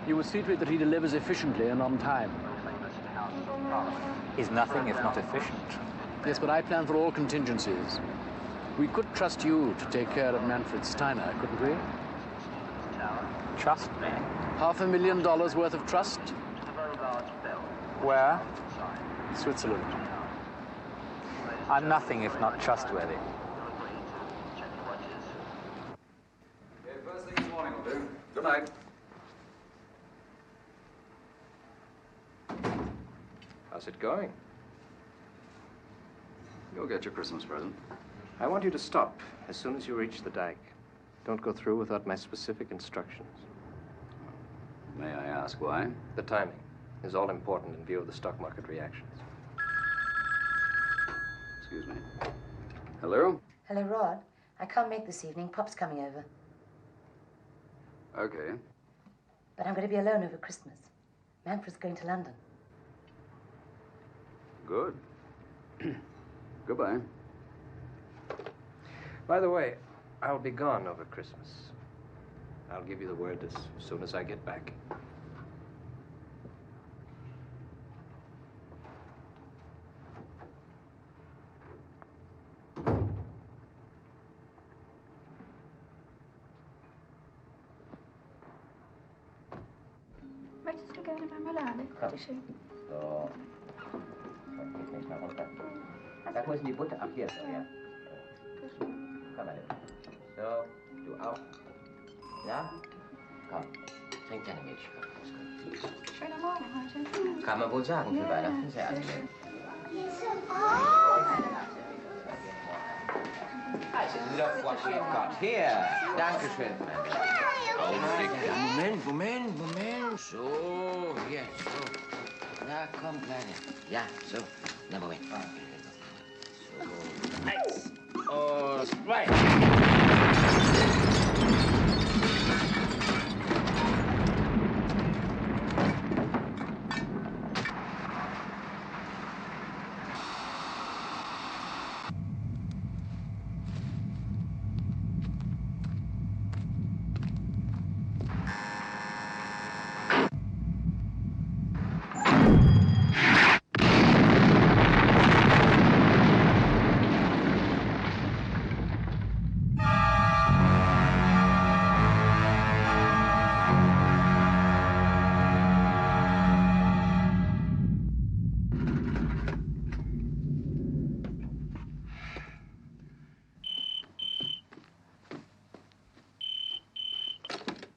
You will see to it that he delivers efficiently and on time. Is nothing if not efficient? Yes, but I plan for all contingencies. We could trust you to take care of Manfred Steiner, couldn't we? Trust me? $500,000 worth of trust? Where? Switzerland. I'm nothing if not trustworthy. Okay, first thing in the morning will do. Good night. How's it going? You'll get your Christmas present. I want you to stop as soon as you reach the dike. Don't go through without my specific instructions. May I ask why? The timing is all important in view of the stock market reactions. Excuse me. Hello? Hello, Rod. I can't make this evening. Pop's coming over. Okay. But I'm going to be alone over Christmas. Manfred's going to London. Good. Goodbye. By the way, I'll be gone over Christmas. I'll give you the word as soon as I get back. Möchtest du gerne Marmelade? Bitte schön. So. Geht nicht mehr runter. Da wo ist denn die Butter? Ach, hier ist er, ja. Komm mal hin. So, du auch. Ja? Komm, trink deine Milch. Schöner Morgen heute. Kann man wohl sagen für Weihnachten. Sehr angenehm. Look what we've got here. Dankeschön. Moment. So, jetzt, so. Na, komm, Kleine. Ja, so. Na, Moment. So. 1 und 2.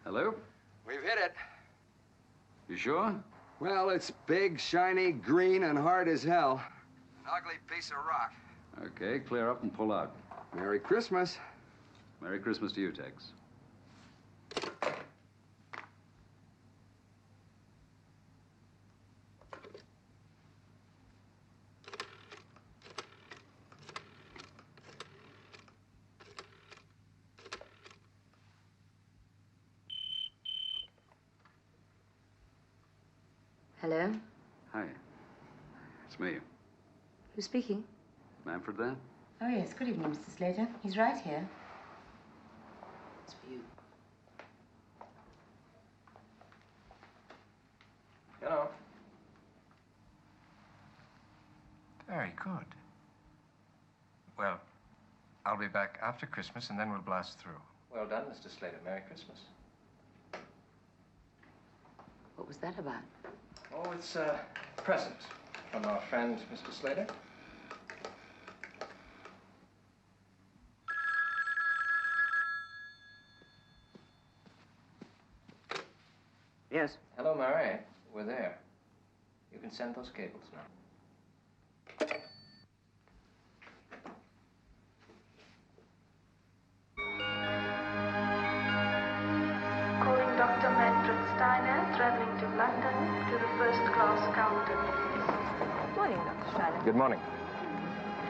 Hello? We've hit it. You sure? Well, it's big, shiny, green, and hard as hell. An ugly piece of rock. Okay, clear up and pull out. Merry Christmas. Merry Christmas to you, Tex. Hello? Hi. It's me. Who's speaking? Manfred there? Oh, yes. Good evening, Mr. Slater. He's right here. It's for you. Hello. Very good. Well, I'll be back after Christmas, and then we'll blast through. Well done, Mr. Slater. Merry Christmas. What was that about? Oh, it's a present from our friend, Mr. Slater. Yes. Hello, Mary. We're there. You can send those cables now. Calling Dr. Manfred Steiner, traveling to London to the first-class counter. Morning, Dr. Steiner. Good morning.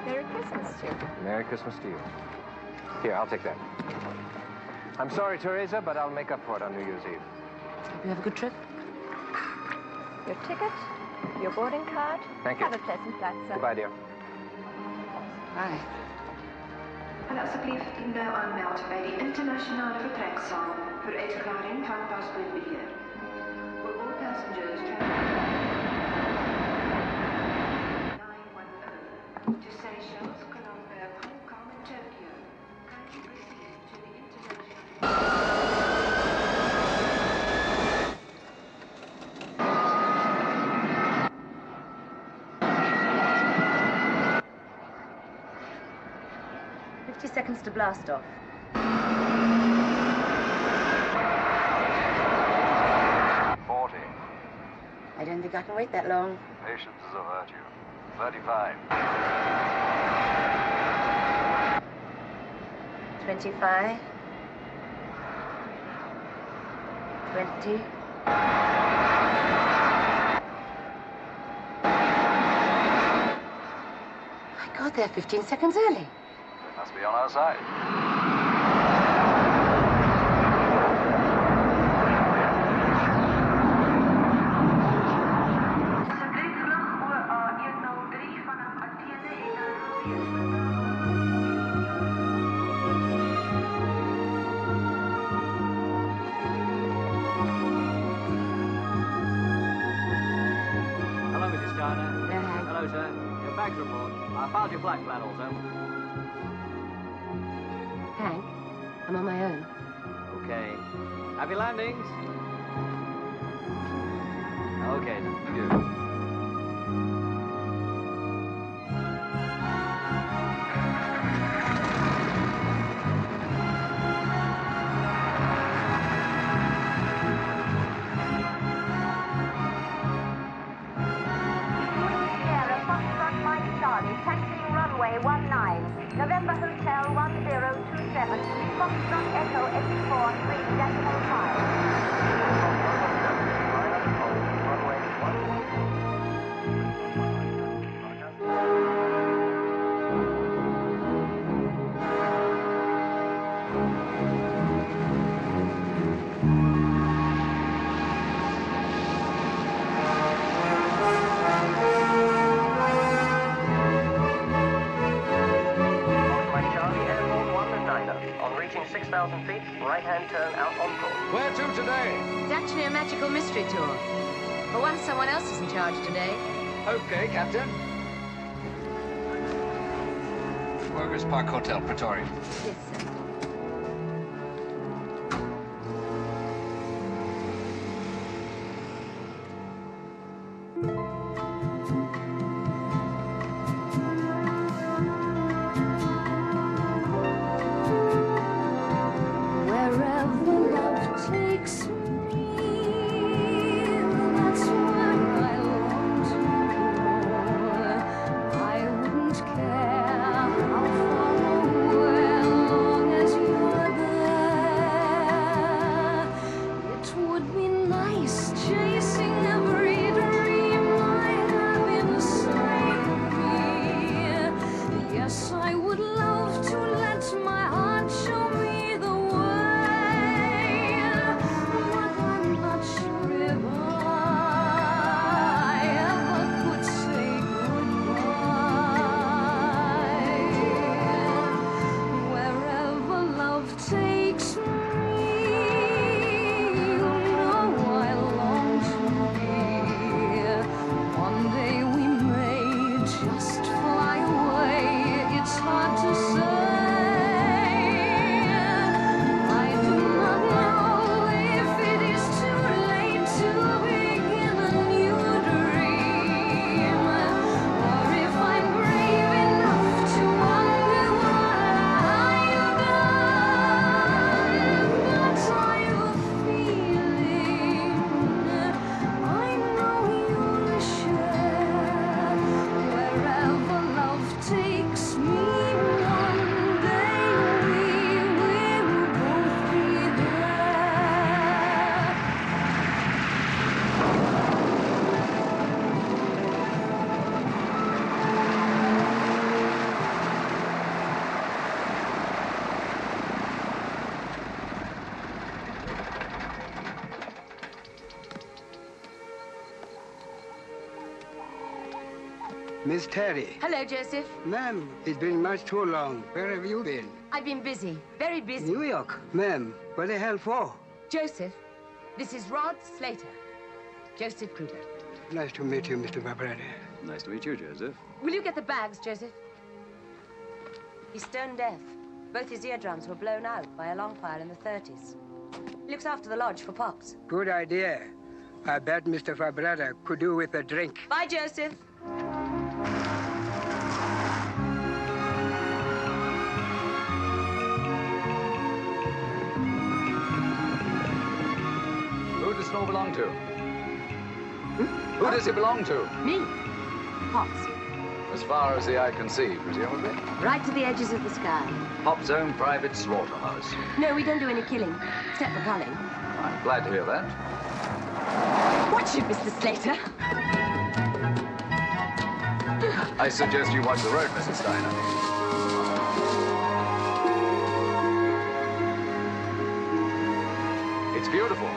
Merry Christmas to you. Merry Christmas to you. Here, I'll take that. I'm sorry, Teresa, but I'll make up for it on New Year's Eve. Hope you have a good trip. Your ticket, your boarding card. Thank you. Have a pleasant flight, sir. Goodbye, dear. Bye. En alsjeblieft nou aanmeld bij de internationale vertrekzaal voor uitklaring van paspoortbeheer. For all passengers traveling 910 to Seychelles, Colombo, Hong Kong and Tokyo. Kindly proceed to the international... 50 seconds to blast off. 40. I don't think I can wait that long. Patience is a virtue. 35. 25. 20. I got there 15 seconds early. Must be on our side. Hello, Mrs. Steiner. Hello, sir. Your bags report. I filed your black flat also. Hank, I'm on my own. Okay. Happy landings. Okay, then. Sierra, Foxtrot Mike Charlie, taxiing runway 19, November Hotel 1027, Foxtrot Echo X4 Mike Charlie, Airport 1-9. On reaching 6,000 feet, right-hand turn out on course. Where to today? It's actually a magical mystery tour. For once, someone else is in charge today. Okay, Captain. Workers' Park Hotel, Pretoria. Yes, sir. Wherever love takes Miss Terry. Hello, Joseph. Ma'am, it's been much too long. Where have you been? I've been busy, very busy. New York. Ma'am, what the hell for? Joseph, this is Rod Slater. Joseph Kruger. Nice to meet you, Mr. Vibrator. Nice to meet you, Joseph. Will you get the bags, Joseph? He's stone deaf. Both his eardrums were blown out by a long fire in the 30s. He looks after the lodge for Pops. Good idea. I bet Mr. Vibrator could do with a drink. Bye, Joseph. Who does Snow belong to? Who does he belong to? Me. Pops. As far as the eye can see, presumably. Right to the edges of the sky. Pop's own private slaughterhouse. No, we don't do any killing, except for culling. I'm glad to hear that. Watch it, Mr. Slater. I suggest you watch the road, Mrs. Steiner. It's beautiful.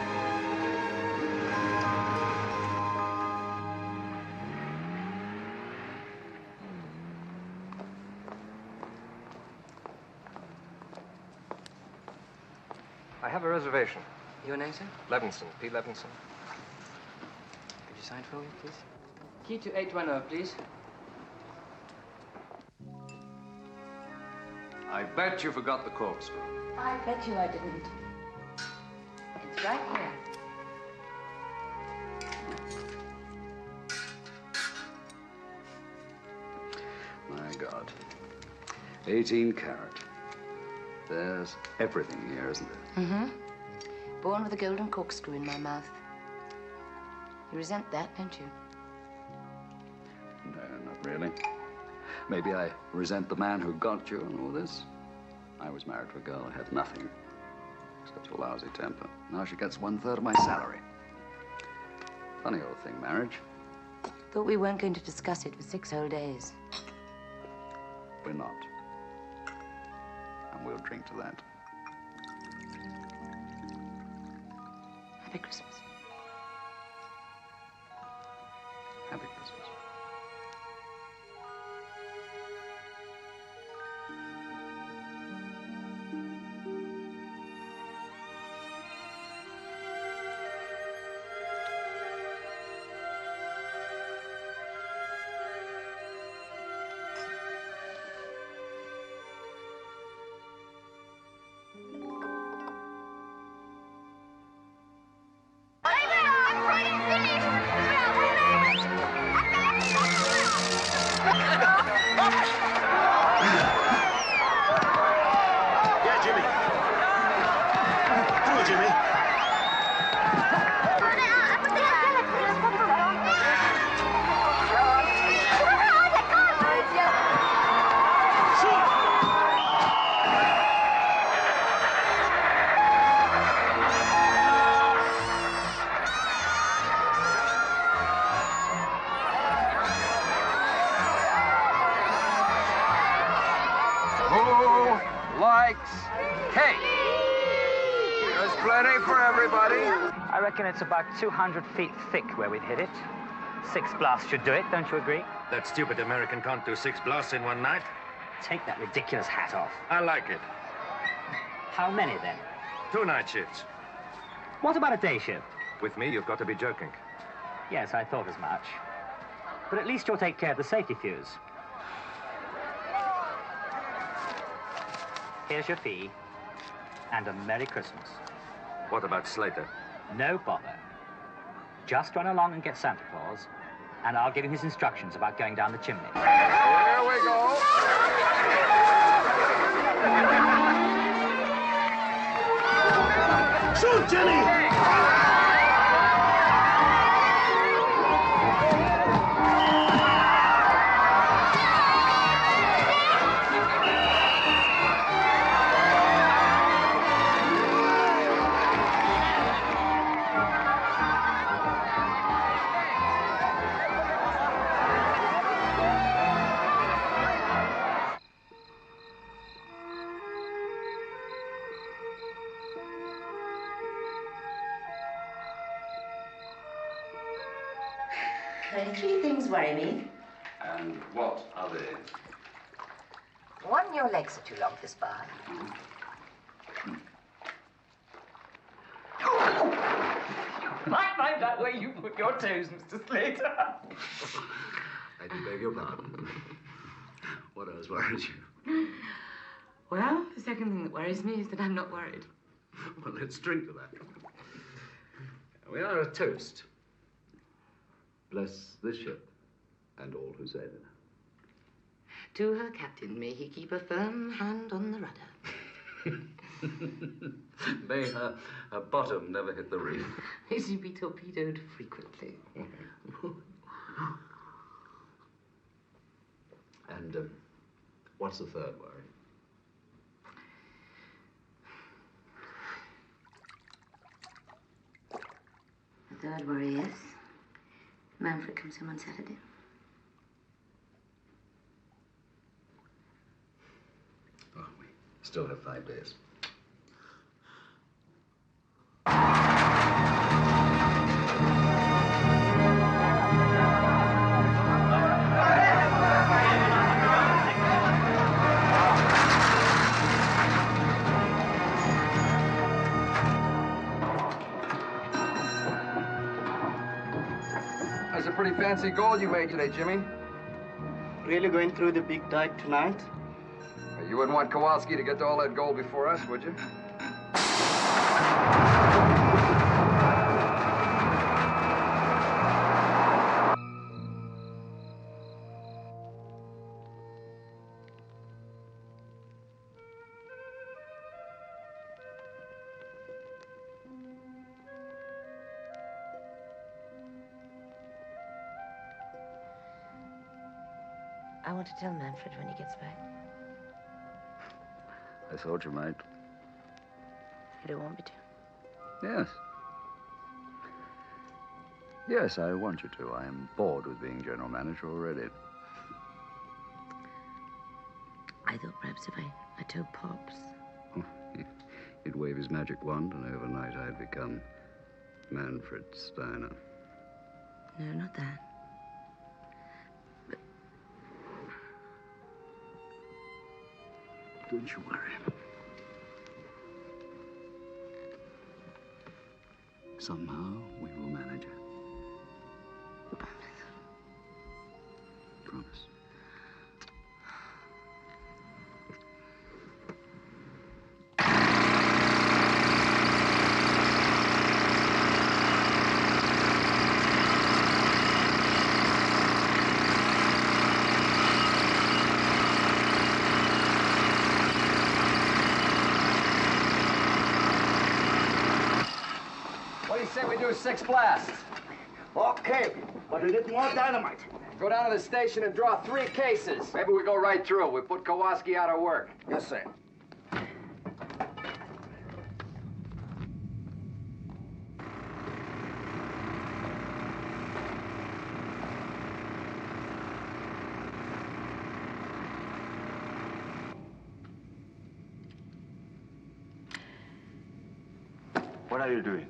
I have a reservation. Your name, sir? Levinson, P. Levinson. Could you sign for me, please? Key to 810, please. I bet you forgot the corkscrew. I bet you I didn't. It's right here. My God. 18 carat. There's everything here, isn't there? Mm-hmm. Born with a golden corkscrew in my mouth. You resent that, don't you? No, not really. Maybe I resent the man who got you and all this. I was married to a girl who had nothing, except a lousy temper. Now she gets 1/3 of my salary. Funny old thing, marriage. Thought we weren't going to discuss it for 6 whole days. We're not. And we'll drink to that. Happy Christmas. Happy Christmas. Yeah, Jimmy. Hello, Jimmy. Who likes cake? There's plenty for everybody. I reckon it's about 200 feet thick where we'd hit it. 6 blasts should do it, don't you agree? That stupid American can't do 6 blasts in one night. Take that ridiculous hat off. I like it. How many, then? 2 night shifts. What about a day shift? With me, you've got to be joking. Yes, I thought as much. But at least you'll take care of the safety fuse. Here's your fee, and a Merry Christmas. What about Slater? No bother. Just run along and get Santa Claus, and I'll give him his instructions about going down the chimney. Here we go. Shoot, Jenny! Three things worry me. And what are they? One, your legs are too long for spy. Might find out where you put your toes, Mr. Slater. I do beg your pardon. What else worries you? Well, the second thing that worries me is that I'm not worried. Well, let's drink to that. We are a toast. Bless this ship and all who sail in her. To her captain, may he keep a firm hand on the rudder. May her bottom never hit the reef. May she be torpedoed frequently. And what's the third worry? The third worry is Manfred comes home on Saturday. Oh, we still have 5 days. That's a pretty fancy goal you made today, Jimmy. Really going through the big tide tonight? You wouldn't want Kowalski to get to all that gold before us, would you? I want to tell Manfred when he gets back. I thought you might. You don't want me to? Yes. Yes, I want you to. I am bored with being general manager already. I thought perhaps if I told Pops. He'd wave his magic wand, and overnight I'd become Manfred Steiner. No, not that. Don't you worry. Somehow we will manage it. Promise. What do you say we do 6 blasts? Okay, but a little more dynamite. Go down to the station and draw 3 cases. Maybe we go right through. We put Kowalski out of work. Yes, sir. What are you doing?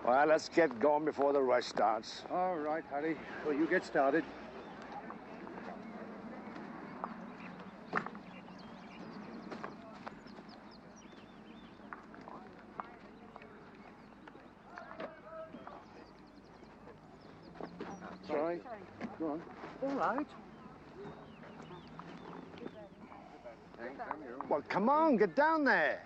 Well, let's get going before the rush starts. All right, Harry. Well, you get started. Sorry. Go on. All right. Well, come on, get down there.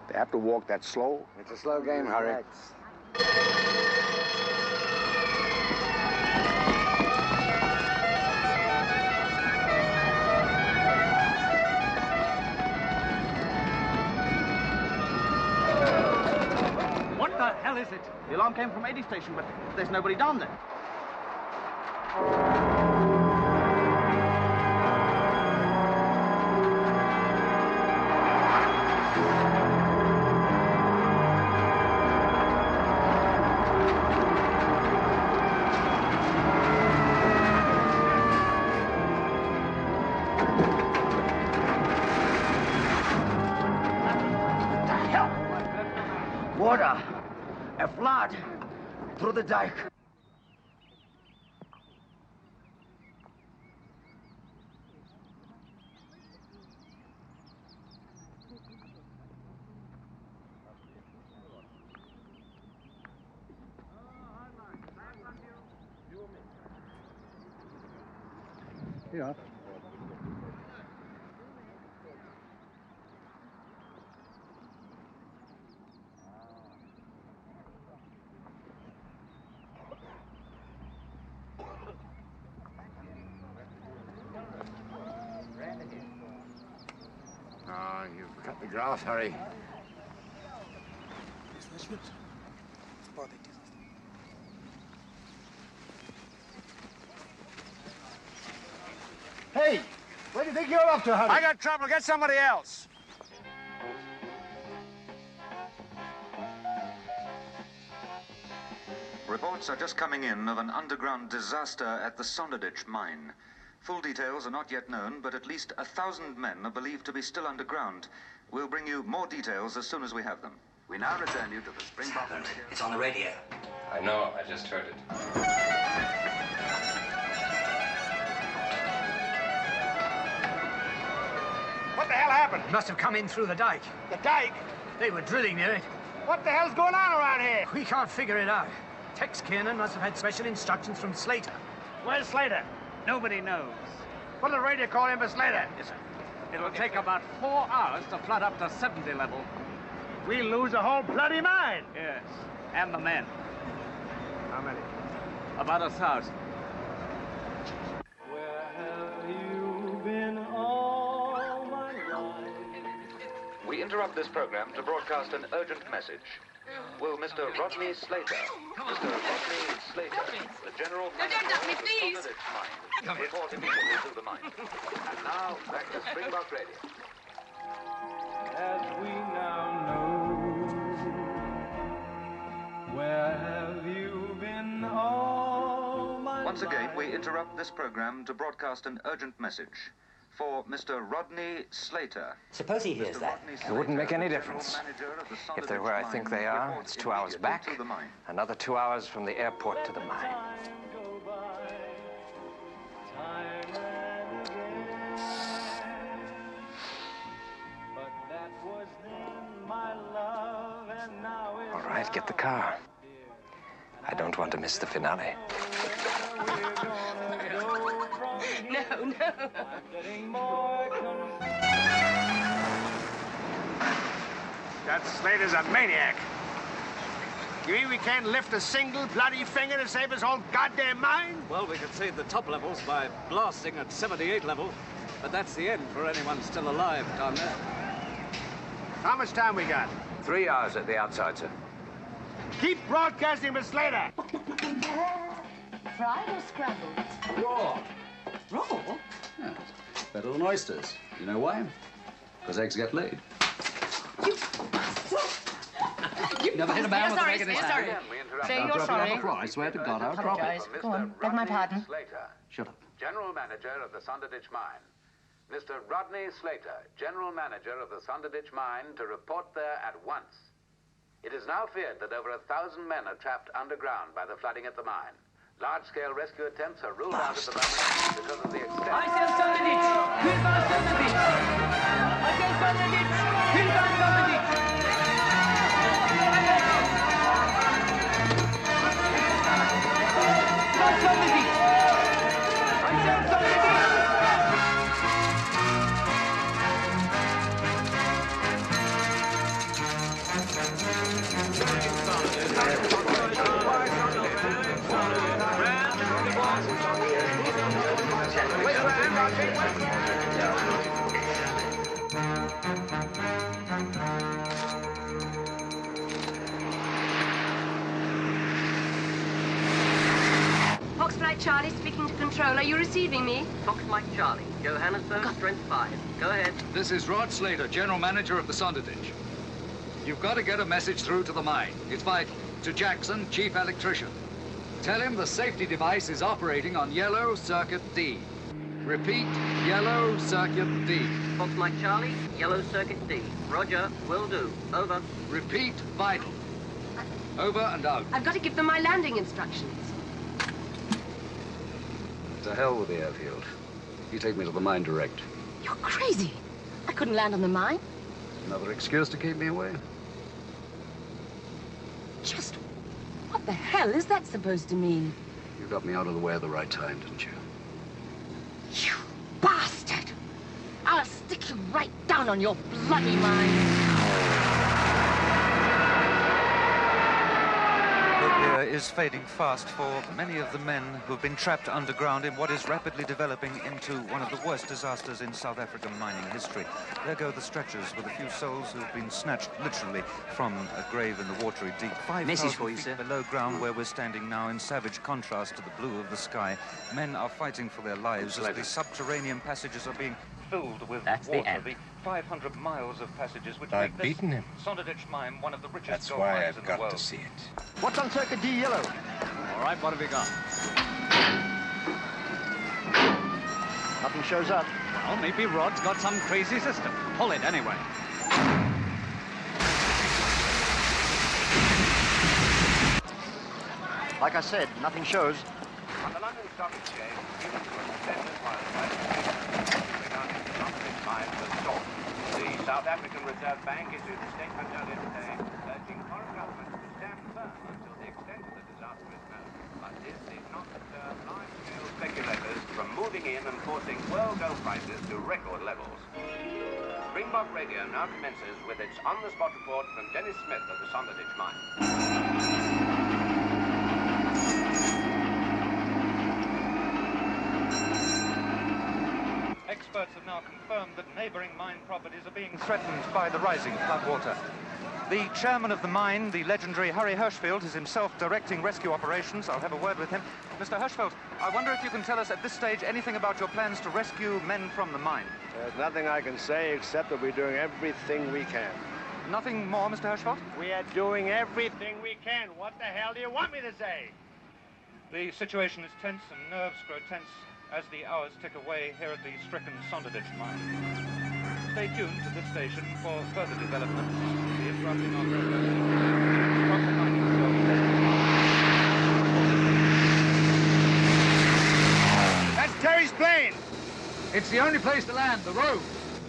They have to walk that slow. It's a slow game, Harry. What the hell is it? The alarm came from 80 station, but there's nobody down there. Water. A flood. Through the dike. Yeah. Oh, you've cut the grass, Harry. Hey, where do you think you're up to, Harry? I got trouble. Get somebody else. Reports are just coming in of an underground disaster at the Sonderditch mine. Full details are not yet known, but at least 1,000 men are believed to be still underground. We'll bring you more details as soon as we have them. We now return you to the Springbok radio. It's on the radio. I know, I just heard it. What the hell happened? Must have come in through the dike. The dike? They were drilling near it. What the hell's going on around here? We can't figure it out. Tex Kiernan must have had special instructions from Slater. Where's Slater? Nobody knows. What'll the radio call him for Slater? Yes, sir. It'll take about 4 hours to flood up to 70 level. We lose the whole bloody mine. Yes, and the men. How many? About 1,000. Where have you been all my life? We interrupt this program to broadcast an urgent message. Will Mr. Rodney Slater, Mr. Rodney Slater, the general manager of the Sonderditch mine, report immediately to the mine. And now, back to Springbok Radio. As we now know, where have you been all my life? Once again, we interrupt this program to broadcast an urgent message. For Mr. Rodney Slater. Suppose he hears that. It wouldn't make any difference. If they're where I think they are, it's 2 hours back, another 2 hours from the airport to the mine. All right, get the car. I don't want to miss the finale. No. That Slater's a maniac. You mean we can't lift a single bloody finger to save his whole goddamn mine? Well, we could save the top levels by blasting at 78 level, but that's the end for anyone still alive down there. How much time we got? 3 hours at the outside, sir. Keep broadcasting with Slater. Fried or scrambled? Raw. Raw? Yes. Better than oysters. You know why? Because eggs get laid. You never hit a man with a egg in his sorry. hand. Say you're Drop it sorry. on the floor. I swear to God, I'll drop it. Apologize. Go on. Beg my pardon. Slater, Shut up. general manager of the Sonderditch mine. Mr. Rodney Slater, General Manager of the Sonderditch Mine, to report there at once. It is now feared that over 1,000 men are trapped underground by the flooding at the mine. Large-scale rescue attempts are ruled out at the moment because of the extent... I say Sonderditch! Wilbur Sonderditch! I say Sonderditch! Wilbur Sonderditch! Fox Flight Charlie speaking to control. Are you receiving me? Fox Mike Charlie, Johannesburg, strength 5. Go ahead. This is Rod Slater, General Manager of the Sonderditch. You've got to get a message through to the mine. It's vital. To Jackson, Chief Electrician. Tell him the safety device is operating on yellow circuit D. Repeat, yellow circuit D. Fox Mike Charlie, yellow circuit D. Roger, will do. Over. Repeat, vital. Over and out. I've got to give them my landing instructions. To hell with the airfield. You take me to the mine direct. You're crazy. I couldn't land on the mine. Another excuse to keep me away? Just what the hell is that supposed to mean? You got me out of the way at the right time, didn't you? You bastard! I'll stick you right down on your bloody mine. Hope is fading fast for many of the men who've been trapped underground in what is rapidly developing into one of the worst disasters in South African mining history. There go the stretchers with a few souls who've been snatched literally from a grave in the watery deep. 5,000 feet below ground where we're standing now, in savage contrast to the blue of the sky. Men are fighting for their lives as the subterranean passages are being filled with water. The 500 miles of passages which make this Sonderditch mine one of the richest gold mines in the world. That's why I've got to see it. What's on circuit D yellow? All right, what have you got? Nothing shows up. Well, maybe Rod's got some crazy system. Pull it anyway. Like I said, nothing shows. On the London Stock Exchange, units were suspended while regarding the Sonderditch mine was sought. The South African Reserve Bank issued a statement earlier today urging foreign governments to stand firm until the extent of the disaster is known. But this did not deter large-scale speculators from moving in and forcing world gold prices to record levels. Springbok Radio now commences with its on-the-spot report from Dennis Smith of the Sonderditch mine. Experts have now confirmed that neighboring mine properties are being threatened by the rising floodwater. The chairman of the mine, the legendary Harry Hirschfeld, is himself directing rescue operations. I'll have a word with him. Mr. Hirschfeld, I wonder if you can tell us at this stage anything about your plans to rescue men from the mine. There's nothing I can say except that we're doing everything we can. Nothing more, Mr. Hirschfeld? We are doing everything we can. What the hell do you want me to say? The situation is tense and nerves grow tense as the hours tick away here at the stricken Sonderditch mine. Stay tuned to this station for further developments. The interrupting our program from the mining zone. That's Terry's plane! It's the only place to land, the road.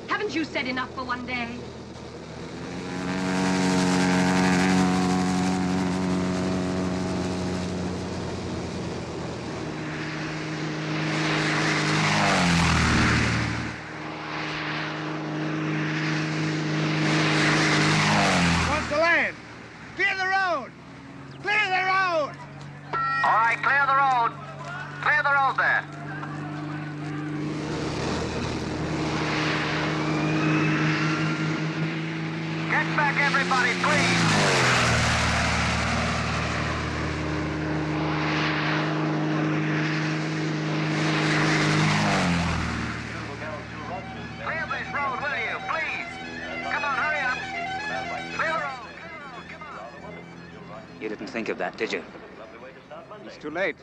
Haven't you said enough for one day? Everybody, please! Clear this road, will you, please? Come on, hurry up! Clear the road! You didn't think of that, did you? It's too late.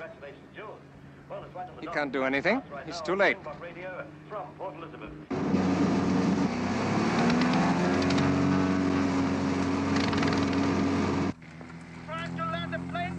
He can't do anything. He's too late. From Port Elizabeth. Trying to land the plane.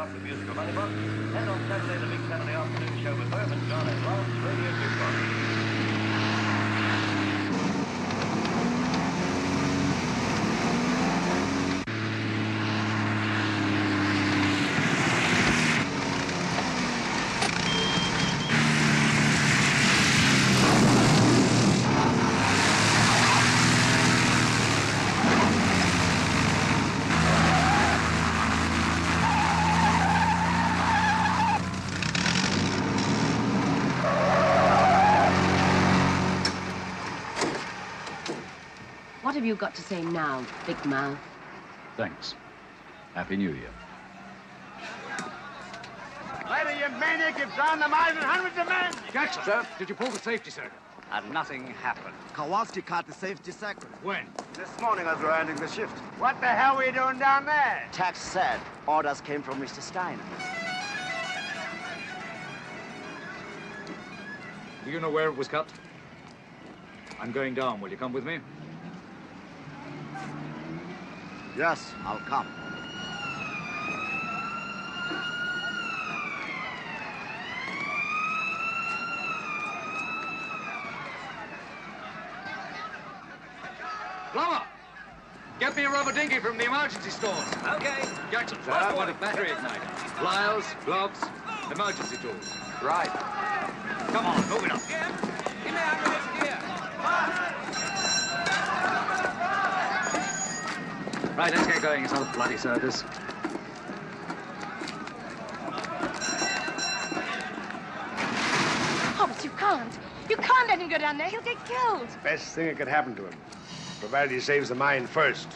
The Bazooka Bunny box, and on Saturday the big Saturday afternoon show with Herb and John and Lawrence Radio Jukebox. What have you got to say now, big mouth? Thanks. Happy New Year. Later, you maniac, you've drowned the mines and hundreds of men. Jackson! Sir, did you pull the safety circuit? And nothing happened. Kowalski caught the safety circuit. When? This morning as we're ending the shift. What the hell were you doing down there? Tex said orders came from Mr. Steiner. Do you know where it was cut? I'm going down. Will you come with me? Yes, I'll come. Plumber! Get me a rubber dinghy from the emergency stores. Okay. Jackson, sir, I want a battery igniter. Pliers, gloves, emergency tools. Right. Come on, move it up. Give me ammunition here. Right, let's get going. It's not a bloody circus. Hobbs, you can't. You can't let him go down there. He'll get killed. Best thing that could happen to him, provided he saves the mine first.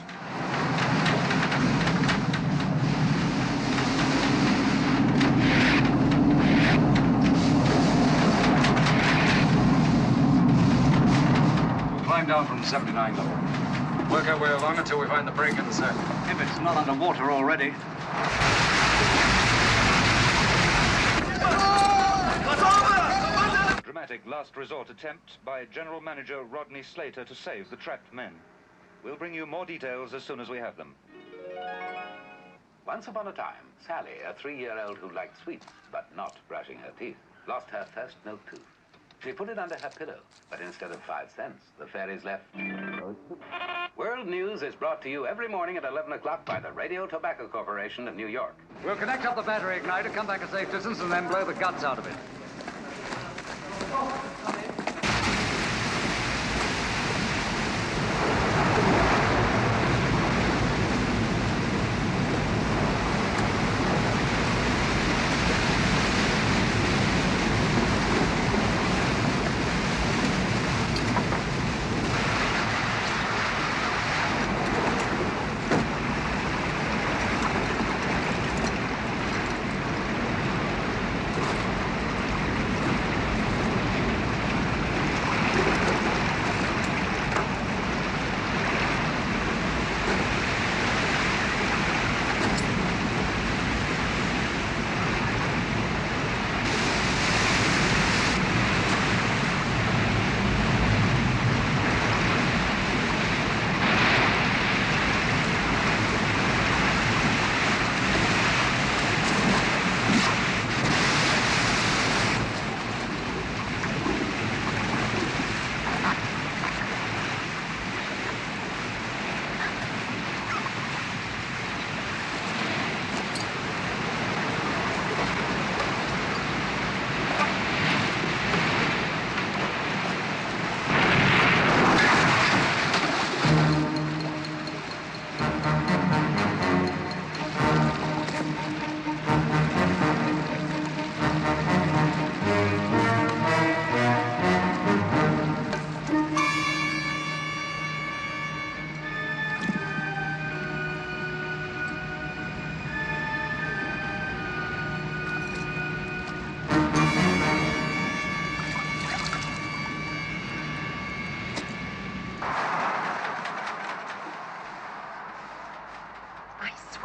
We'll climb down from the 79 level. Work our way along until we find the break in the circuit. If it's not underwater already. Dramatic last resort attempt by General Manager Rodney Slater to save the trapped men. We'll bring you more details as soon as we have them. Once upon a time, Sally, a 3-year-old who liked sweets, but not brushing her teeth, lost her first milk tooth. She put it under her pillow, but instead of 5 cents, the fairies left. World News is brought to you every morning at 11 o'clock by the Radio Tobacco Corporation of New York. We'll connect up the battery igniter, come back a safe distance, and then blow the guts out of it.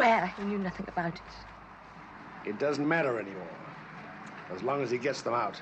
swear he knew nothing about it. It doesn't matter anymore, as long as he gets them out.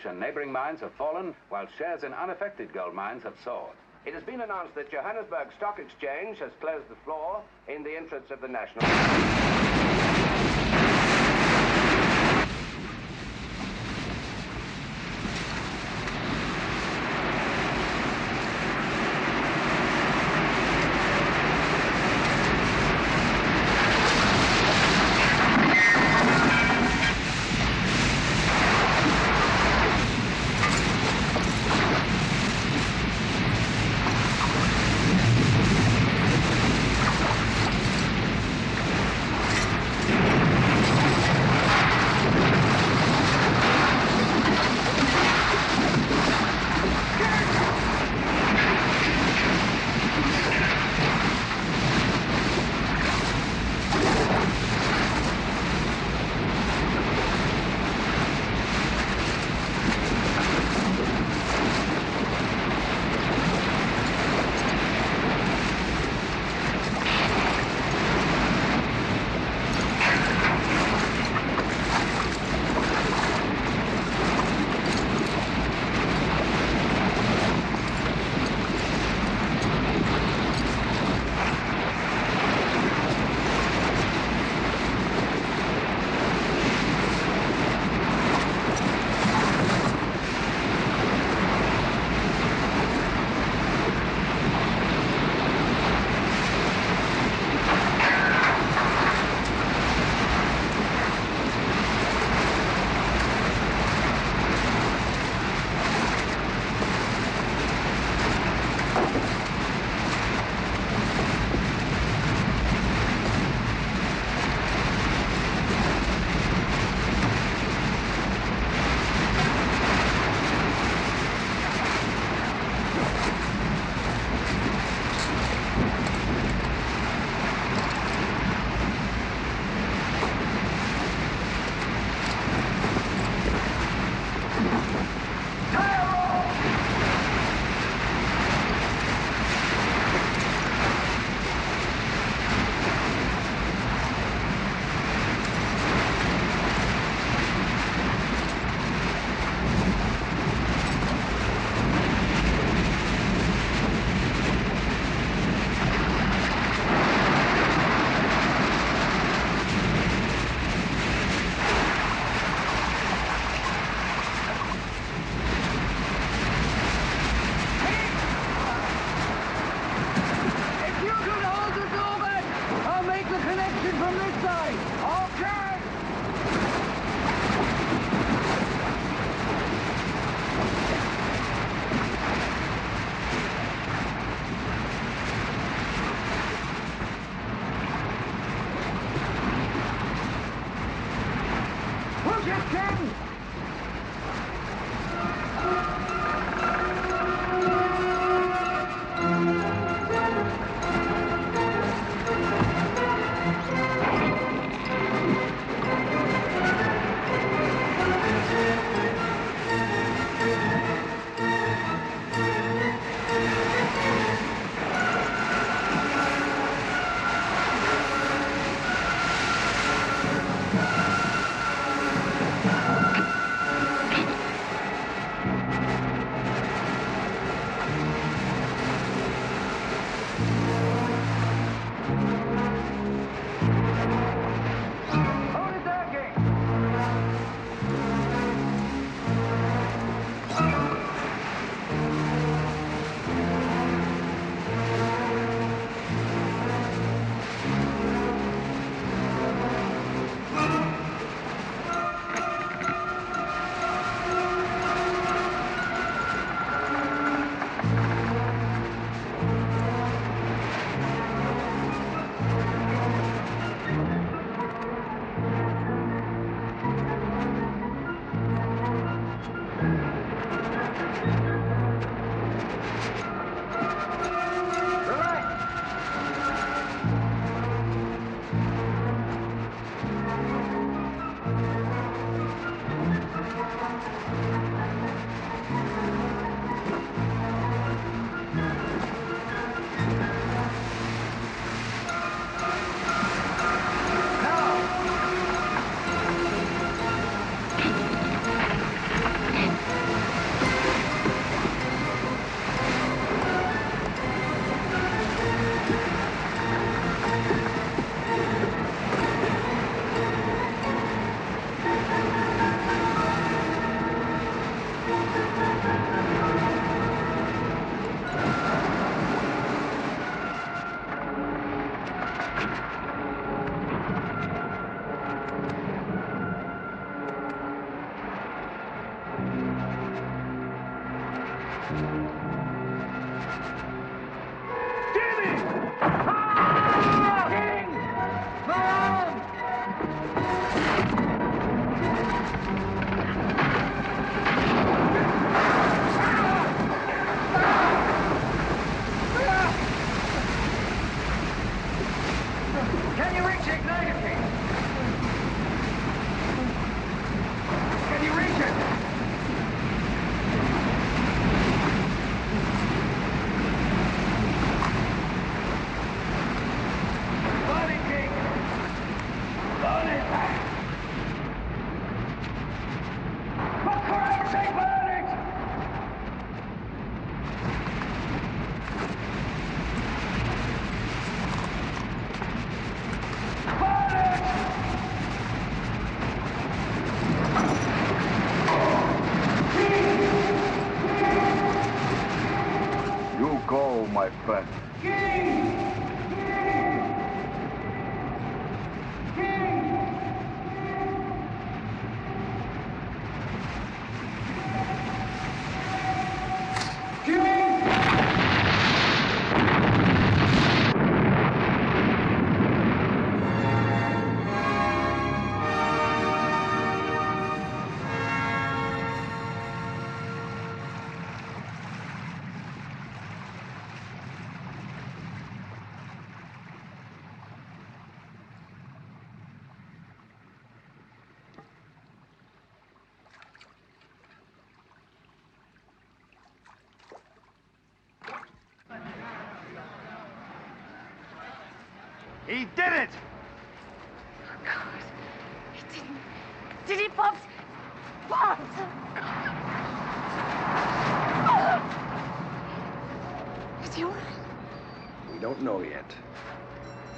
And neighboring mines have fallen, while shares in unaffected gold mines have soared. It has been announced that Johannesburg Stock Exchange has closed the floor in the interests of the national... Can you reach it? Can you reach it? Burn it, King! Burn it! For Christ's sake, burn it! You go, my friend. He did it! God. He didn't. Did he, Pops? Pops! Is he all right? We don't know yet.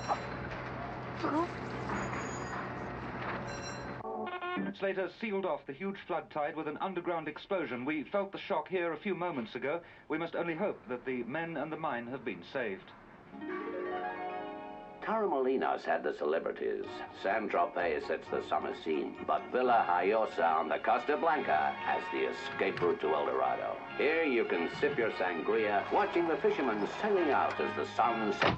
Pops? Slater sealed off the huge flood tide with an underground explosion. We felt the shock here a few moments ago. We must only hope that the men and the mine have been saved. Torremolinos had the celebrities. San Tropez sets the summer scene. But Villa Hayosa on the Costa Blanca has the escape route to El Dorado. Here you can sip your sangria, watching the fishermen sailing out as the sun sets.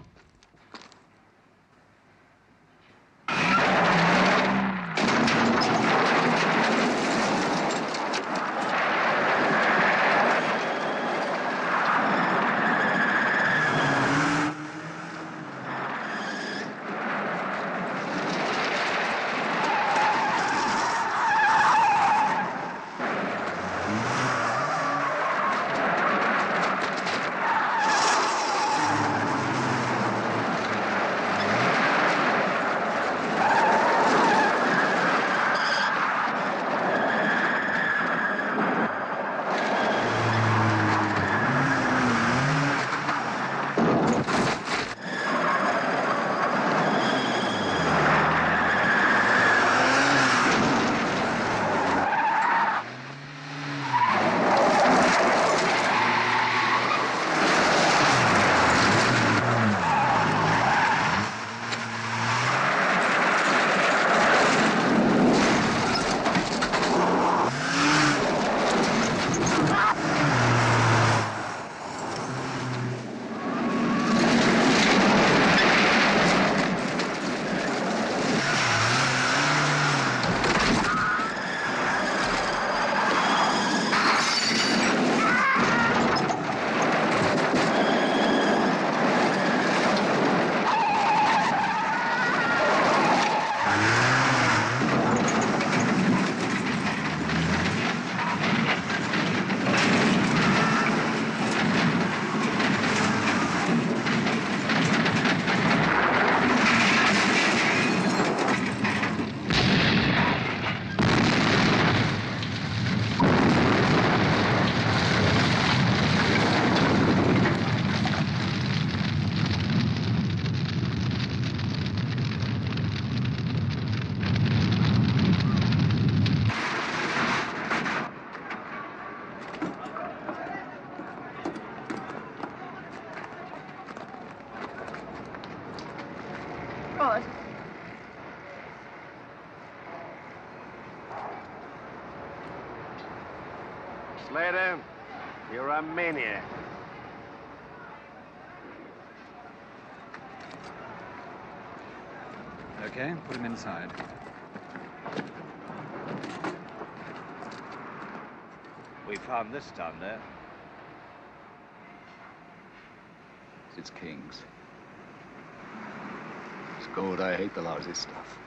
God. Slater, You're a maniac. Okay, put him inside. We found this down there. It's King's. It's gold. I hate the lousy stuff.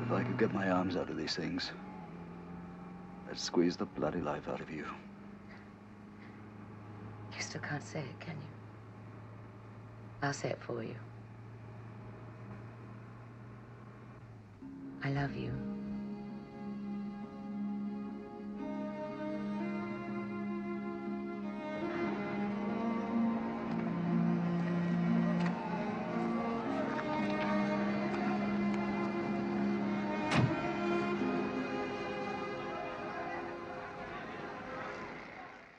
If I could get my arms out of these things, I'd squeeze the bloody life out of you. You still can't say it, can you? I'll say it for you. I love you.